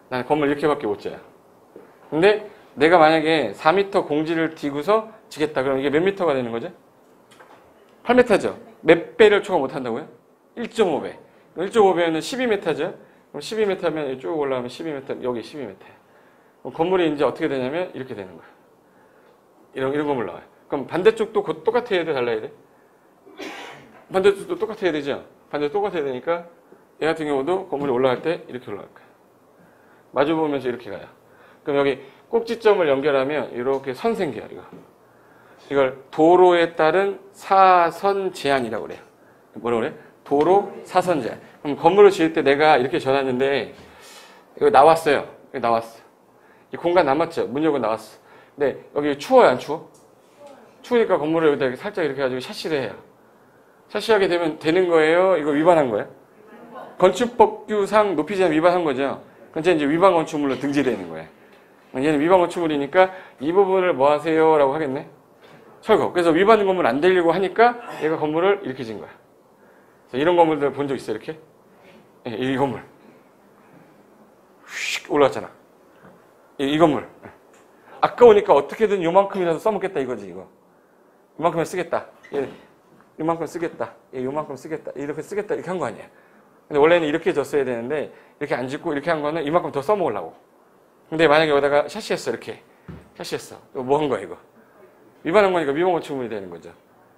나는 건물 이렇게밖에 못 져요. 근데 내가 만약에 4m 공지를 띄고서 지겠다. 그럼 이게 몇 미터가 되는 거죠? 8m죠. 몇 배를 초과 못 한다고요? 1.5배. 1.5배는 12m죠. 그럼 12m면 쭉 올라가면 12m, 여기 12m예요. 그럼 건물이 이제 어떻게 되냐면 이렇게 되는 거예요. 이런 건물 나와요. 그럼 반대쪽도 곧 똑같아야 돼, 달라야 돼? 반대쪽도 똑같아야 되죠? 반대쪽 똑같아야 되니까 얘 같은 경우도 건물이 올라갈 때 이렇게 올라갈 거예요. 마주보면서 이렇게 가요. 그럼 여기 꼭지점을 연결하면 이렇게 선 생겨요. 이걸 도로에 따른 사선 제한이라고 그래요. 뭐라고 그래? 도로 사선 제한. 그럼 건물을 지을 때 내가 이렇게 전놨는데 이거 나왔어요. 여기 나왔어. 이 공간 남았죠. 문 열고 나왔어. 근데 여기 추워요, 안 추워? 추우니까 건물을 여기다 살짝 이렇게 해가지고 샤시를 해요. 샤시하게 되면 되는 거예요? 이거 위반한 거예요? 건축법규상 높이 제한 위반한 거죠. 그래서 이제 위반 건축물로 등재되는 거예요. 얘는 위반 건축물이니까 이 부분을 뭐 하세요? 라고 하겠네. 철거. 그래서 위반 건물 안 되려고 하니까 얘가 건물을 이렇게 지은 거야. 이런 건물들 본 적 있어요? 이렇게? 예, 이 건물. 휙 올라왔잖아. 이 건물. 아까우니까 어떻게든 요만큼이라도 써먹겠다 이거지, 이거. 요만큼은 쓰겠다. 얘 요만큼 쓰겠다. 얘 요만큼 쓰겠다. 이렇게 쓰겠다. 이렇게 한 거 아니야. 근데 원래는 이렇게 줬어야 되는데 이렇게 안 짓고 이렇게 한 거는 이만큼 더 써먹으려고. 근데 만약에 여기다가 샤시했어. 이렇게. 샤시했어. 이거 뭐 한 거야, 이거? 위반한 거니까 위반 건축물이 되는 거죠.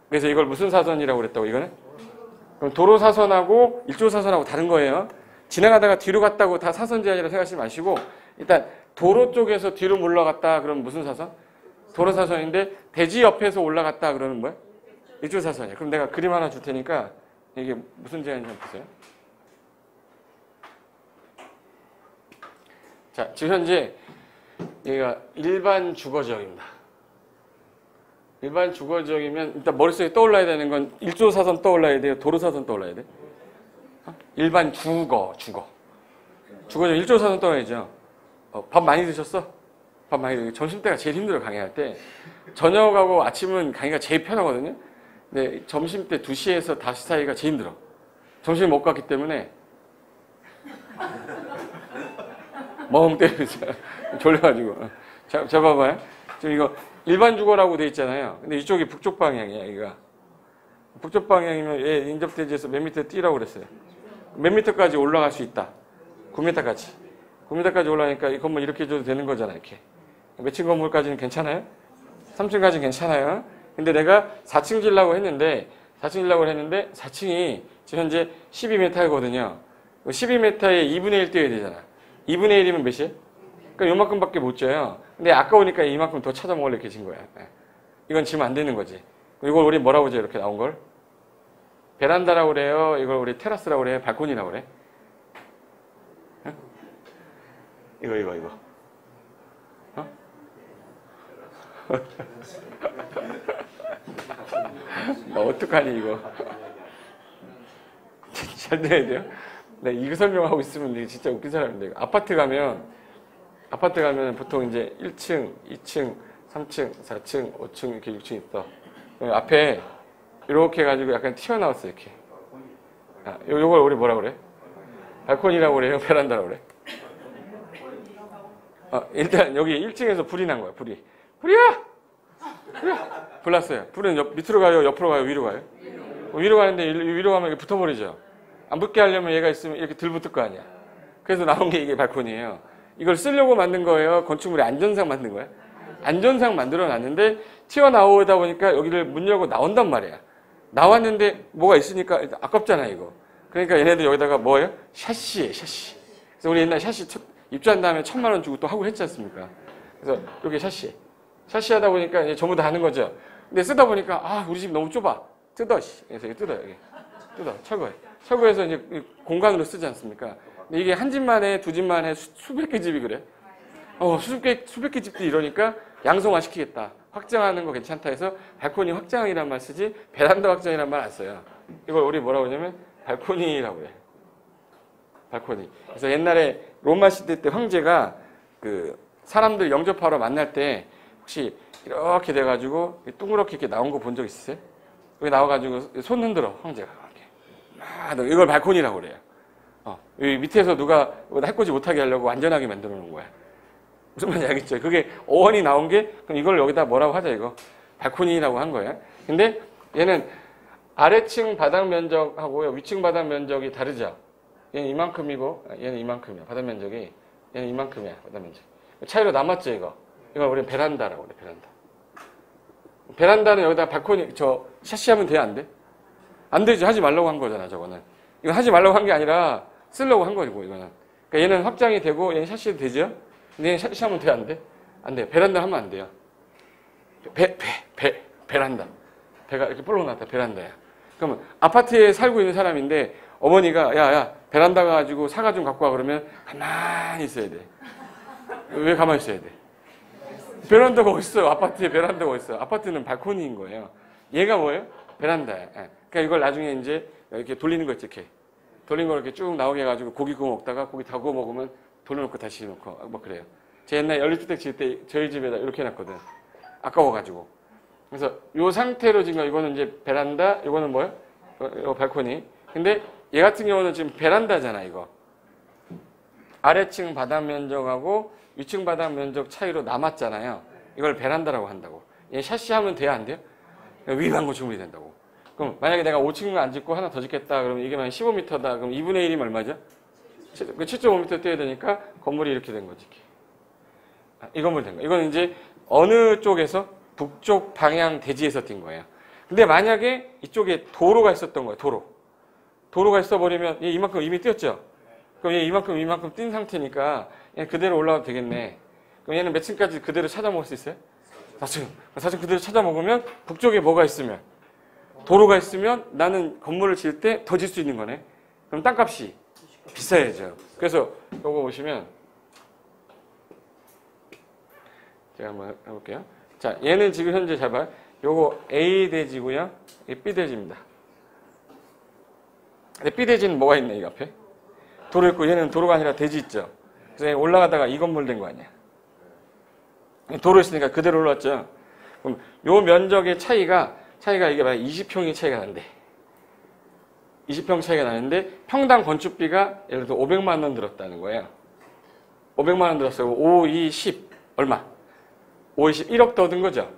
그래서 이걸 무슨 사선이라고 그랬다고, 이거는? 그럼 도로 사선하고 일조 사선하고 다른 거예요. 지나가다가 뒤로 갔다고 다 사선 제한이라고 생각하지 마시고 일단 도로 쪽에서 뒤로 물러갔다 그러면 무슨 사선? 도로 사선인데 대지 옆에서 올라갔다 그러면 뭐야? 일조 사선이야. 그럼 내가 그림 하나 줄 테니까 이게 무슨 제한인지 한번 보세요. 자, 지금 현재 여기가 일반 주거지역입니다. 일반 주거지역이면 일단 머릿속에 떠올라야 되는 건 일조 사선 떠올라야 돼요? 도로 사선 떠올라야 돼? 일반 주거지역 일조 사선 떠올라야죠. 밥 많이 드셨어? 밥 많이 드셨어? 점심때가 제일 힘들어, 강의할 때. 저녁하고 아침은 강의가 제일 편하거든요. 근데 점심때 2시에서 5시 사이가 제일 힘들어. 점심을 못 갔기 때문에 멍 때리면서 졸려가지고. 자, 봐봐요. 지금 이거 일반 주거라고 돼 있잖아요. 근데 이쪽이 북쪽 방향이야, 여기가. 북쪽 방향이면 얘 인접대지에서 몇 미터 뛰라고 그랬어요. 몇 미터까지 올라갈 수 있다. 9m까지. 9m까지 올라가니까 이 건물 이렇게 줘도 되는 거잖아, 이렇게. 몇 층 건물까지는 괜찮아요? 3층까지는 괜찮아요. 근데 내가 4층 지려고 했는데, 4층이 지금 현재 12m거든요. 12m에 2분의 1 띄어야 되잖아. 2분의 1이면 몇이에요? 그러니까 요만큼밖에 못 쪄요. 근데 아까우니까 이만큼 더 찾아먹으려 이렇게 진 거야. 이건 지면 안 되는 거지. 이걸 우리 뭐라고 하죠? 이렇게 나온 걸? 베란다라고 그래요? 이걸 우리 테라스라고 그래요? 발코니라고 그래? 이거. 어? 어떡하니, 이거. 잘 들어야 돼요? 네, 이거 설명하고 있으면 되게 진짜 웃긴 사람인데. 아파트 가면 보통 이제 1층, 2층, 3층, 4층, 5층, 이렇게 6층 있어. 앞에 이렇게 해가지고 약간 튀어나왔어, 이렇게. 요걸 우리 뭐라 그래? 발코니라고 그래요? 베란다라고 그래? 일단 여기 1층에서 불이 난 거야, 불이야! 불 났어요. 불은 밑으로 가요, 옆으로 가요, 위로 가요? 위로 가는데 위로 가면 이게 붙어버리죠. 안 붙게 하려면 얘가 있으면 이렇게 들붙을 거 아니야. 그래서 나온 게 이게 발코니예요. 이걸 쓰려고 만든 거예요? 건축물의 안전상 만든 거야? 안전상 만들어 놨는데 튀어나오다 보니까 여기를 문 열고 나온단 말이야. 나왔는데 뭐가 있으니까 아깝잖아, 이거. 그러니까 얘네들 여기다가 뭐예요? 샤시에, 샤시. 그래서 우리 옛날 샤시 입주한 다음에 1,000만 원 주고 또 하고 했지 않습니까? 그래서 이렇게 샤시. 샤시 하다 보니까 이제 전부 다 하는 거죠. 근데 쓰다 보니까 우리 집 너무 좁아. 뜯어. 그래서 이거 뜯어요. 뜯어. 철거해. 철거해서 이제 공간으로 쓰지 않습니까? 근데 이게 한 집만 해, 두 집만 해, 수백 개 집이 그래. 수백 개 집들이 이러니까 양성화 시키겠다. 확장하는 거 괜찮다 해서 발코니 확장이란 말 쓰지 베란다 확장이란 말 안 써요. 이걸 우리 뭐라고 하냐면 발코니라고 해요. 발코니. 그래서 옛날에 로마 시대 때 황제가 그 사람들 영접하러 만날 때 혹시 이렇게 돼가지고 둥그렇게 이렇게 나온 거 본 적 있으세요? 여기 나와가지고 손 흔들어, 황제가. 이렇게. 이걸 발코니라고 그래요. 여기 밑에서 누가 해코지 못하게 하려고 안전하게 만들어 놓은 거야. 무슨 말인지 알겠죠? 그게 어원이 나온 게, 그럼 이걸 여기다 뭐라고 하자, 이거. 발코니라고 한 거예요. 근데 얘는 아래층 바닥 면적하고요, 위층 바닥 면적이 다르죠? 얘는 이만큼이고, 얘는 이만큼이야. 바닥 면적이. 얘는 이만큼이야, 바닥 면적. 차이로 남았죠, 이거. 이걸 우리는 베란다라고 그래, 베란다. 베란다는 여기다 발코니, 샤시하면 돼, 안 돼? 안 되지. 하지 말라고 한 거잖아, 저거는. 이건 하지 말라고 한 게 아니라 쓰려고 한 거고, 이거는. 그러니까 얘는 확장이 되고, 얘는 샤시도 되죠? 근데 얘는 샤시하면 돼, 안 돼? 안 돼요. 베란다 하면 안 돼요. 베란다. 배가 이렇게 볼록 났다. 베란다야. 그러면 아파트에 살고 있는 사람인데 어머니가 야 베란다 가지고 사과 좀 갖고 와 그러면 가만히 있어야 돼. 왜 가만히 있어야 돼? 베란다가 어딨어요? 아파트에 베란다가 어딨어요? 아파트는 발코니인 거예요. 얘가 뭐예요? 베란다야. 그러니까 이걸 나중에 이제 이렇게 돌리는 거 있지, 이렇게. 돌린 거 이렇게 쭉 나오게 해가지고 고기 구워 먹다가 고기 다 구워 먹으면 돌려놓고 다시 넣고 뭐 그래요. 제 옛날 연립주택 지을 때 저희 집에다 이렇게 해놨거든. 아까워가지고. 그래서 요 상태로 지금 이거는 이제 베란다, 이거는 뭐예요? 이거 발코니. 근데 얘 같은 경우는 지금 베란다잖아, 이거. 아래층 바닥 면적하고 위층 바닥 면적 차이로 남았잖아요. 이걸 베란다라고 한다고. 얘 샤시 하면 돼야 안 돼요? 위반구 충분히 된다고. 그럼 만약에 내가 5층을 안 짓고 하나 더 짓겠다 그러면 이게 만약 15m다. 그럼 2분의 1이면 얼마죠? 7.5m 떼야 되니까 건물이 이렇게 된 거지. 이 건물이 된 거야. 이건 이제 어느 쪽에서? 북쪽 방향 대지에서 뛴 거예요. 근데 만약에 이쪽에 도로가 있었던 거예요. 도로가 있어버리면 얘 이만큼 이미 뛰었죠? 그럼 얘 이만큼 뛴 상태니까 얘 그대로 올라가도 되겠네. 그럼 얘는 몇 층까지 그대로 찾아 먹을 수 있어요? 4층. 4층 그대로 찾아 먹으면 북쪽에 뭐가 있으면? 도로가 있으면 나는 건물을 지을 때 더 질 수 있는 거네. 그럼 땅값이 비싸야죠. 그래서 요거 보시면 제가 한번 해볼게요. 자, 얘는 지금 현재 잘 봐요. 요거 A 대지고요. 이 B 대지입니다. 근데 B 대지는 뭐가 있네, 이 앞에? 도로 있고 얘는 도로가 아니라 대지 있죠. 그래서 올라가다가 이 건물 된 거 아니야. 도로 있으니까 그대로 올라왔죠. 그럼 요 면적의 차이가 이게 만약 20평이 차이가 나는데 20평 차이가 나는데 평당 건축비가 예를 들어 500만 원 들었다는 거예요. 500만 원 들었어요. 5, 2, 10 얼마? 5, 20 1억 더 든 거죠.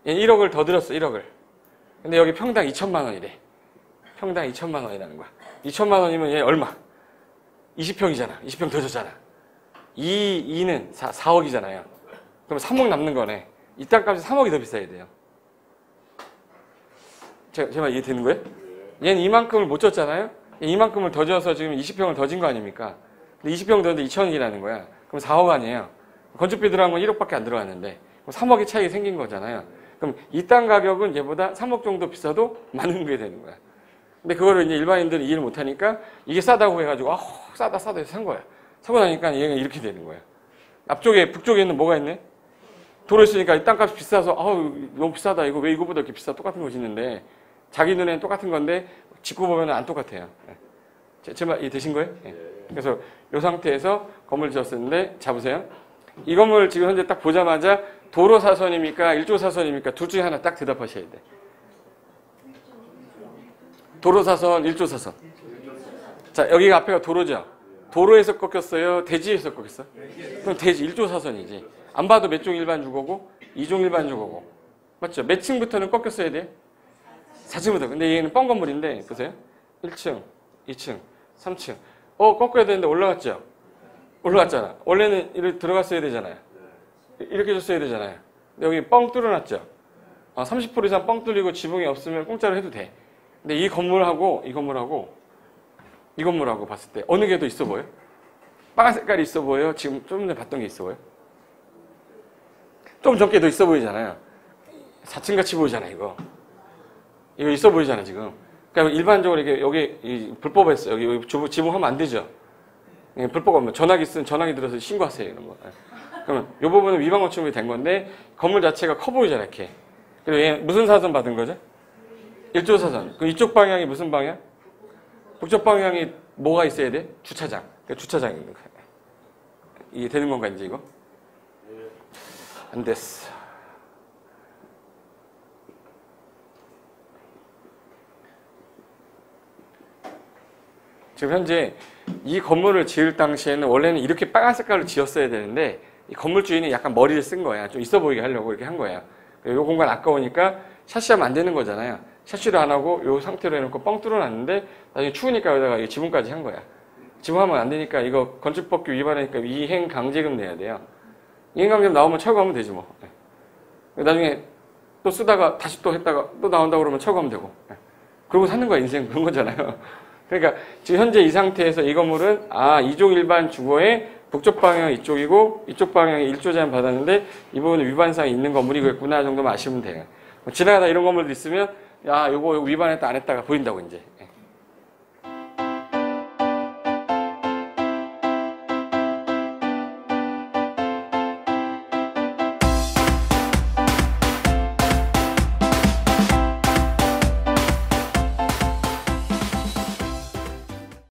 1억을 더 들었어. 1억을. 근데 여기 평당 2천만 원이래. 평당 2천만 원이라는 거야. 2천만 원이면 얘 얼마? 20평이잖아. 20평 더 줬잖아. 2는 4억이잖아요. 그럼 3억 남는 거네. 이 땅값이 3억이 더 비싸야 돼요. 제 말 이해되는 거예요? 얘는 이만큼을 못 줬잖아요. 이만큼을 더 줘서 지금 20평을 더 진 거 아닙니까? 근데 20평 더 줬는데 2천억이라는 거야. 그럼 4억 아니에요. 건축비 들어간 건 1억밖에 안 들어갔는데 3억의 차이가 생긴 거잖아요. 그럼 이 땅 가격은 얘보다 3억 정도 비싸도 많은 게 되는 거야. 근데 그거를 이제 일반인들은 이해를 못 하니까 이게 싸다고 해가지고 싸다 해서 산 거야. 사고 나니까 얘가 이렇게 되는 거야. 앞쪽에 북쪽에는 뭐가 있네? 도로 있으니까 이 땅값이 비싸서 너무 비싸다. 이거 왜 이거보다 이렇게 비싸? 똑같은 거 짓는데 자기 눈에는 똑같은 건데 짓고 보면 안 똑같아요. 제 말 이해되신 거예요? 그래서 이 상태에서 건물 지었었는데 자 보세요. 이 건물 지금 현재 딱 보자마자 도로 사선입니까? 일조 사선입니까? 둘 중에 하나 딱 대답하셔야 돼. 도로 사선, 일조 사선. 자, 여기가 앞에가 도로죠. 도로에서 꺾였어요? 대지에서 꺾였어? 그럼 대지, 일조 사선이지. 안 봐도 몇 종 일반 주거고, 2종 일반 주거고. 맞죠? 몇 층부터는 꺾였어야 돼? 4층부터. 근데 얘는 뻥 건물인데, 보세요. 1층, 2층, 3층. 꺾어야 되는데 올라갔죠? 올라갔잖아. 원래는 이렇게 들어갔어야 되잖아요. 이렇게 줬어야 되잖아요. 근데 여기 뻥 뚫어놨죠? 30% 이상 뻥 뚫리고 지붕이 없으면 공짜로 해도 돼. 근데 이 건물하고 봤을 때 어느 게 더 있어 보여요? 빨간 색깔이 있어 보여요? 지금 좀 전에 봤던 게 있어 보여요? 좀 적게 더 있어 보이잖아요. 4층 같이 보이잖아요, 이거. 이거 있어 보이잖아요, 지금. 그러니까 일반적으로 이게 여기 불법했어요. 여기 지붕하면 안 되죠. 불법 없는 전화기 쓰면 전화기 들어서 신고하세요, 이런 거. 그러면 이 부분은 위반 건축물이 된 건데 건물 자체가 커 보이잖아요, 이렇게. 그리고 얘 무슨 사선 받은 거죠? 일조 사선. 그 이쪽 방향이 무슨 방향? 북쪽 방향이 뭐가 있어야 돼? 주차장. 그러니까 주차장입니다. 이게 되는 건가, 이제 이거? 안 됐어. 지금 현재 이 건물을 지을 당시에는 원래는 이렇게 빨간 색깔로 지었어야 되는데 이 건물 주인이 약간 머리를 쓴 거야. 좀 있어 보이게 하려고 이렇게 한 거야. 이 공간 아까우니까 샤시하면 안 되는 거잖아요. 샤시를 안 하고 이 상태로 해놓고 뻥 뚫어놨는데 나중에 추우니까 여기다가 지붕까지 한 거야. 지붕하면 안 되니까 이거 건축법규 위반하니까 이행 강제금 내야 돼요. 이행 강제금 나오면 철거하면 되지 뭐. 나중에 또 쓰다가 다시 또 했다가 또 나온다고 그러면 철거하면 되고. 그러고 사는 거야, 인생. 그런 거잖아요. 그러니까 지금 현재 이 상태에서 이 건물은 2종 일반 주거의 북쪽 방향은 이쪽이고 이쪽 방향이 1조 제한 받았는데 이 부분은 위반사항이 있는 건물이겠구나 정도만 아시면 돼요. 지나가다 이런 건물도 있으면 야 요거 위반했다 안 했다가 보인다고 이제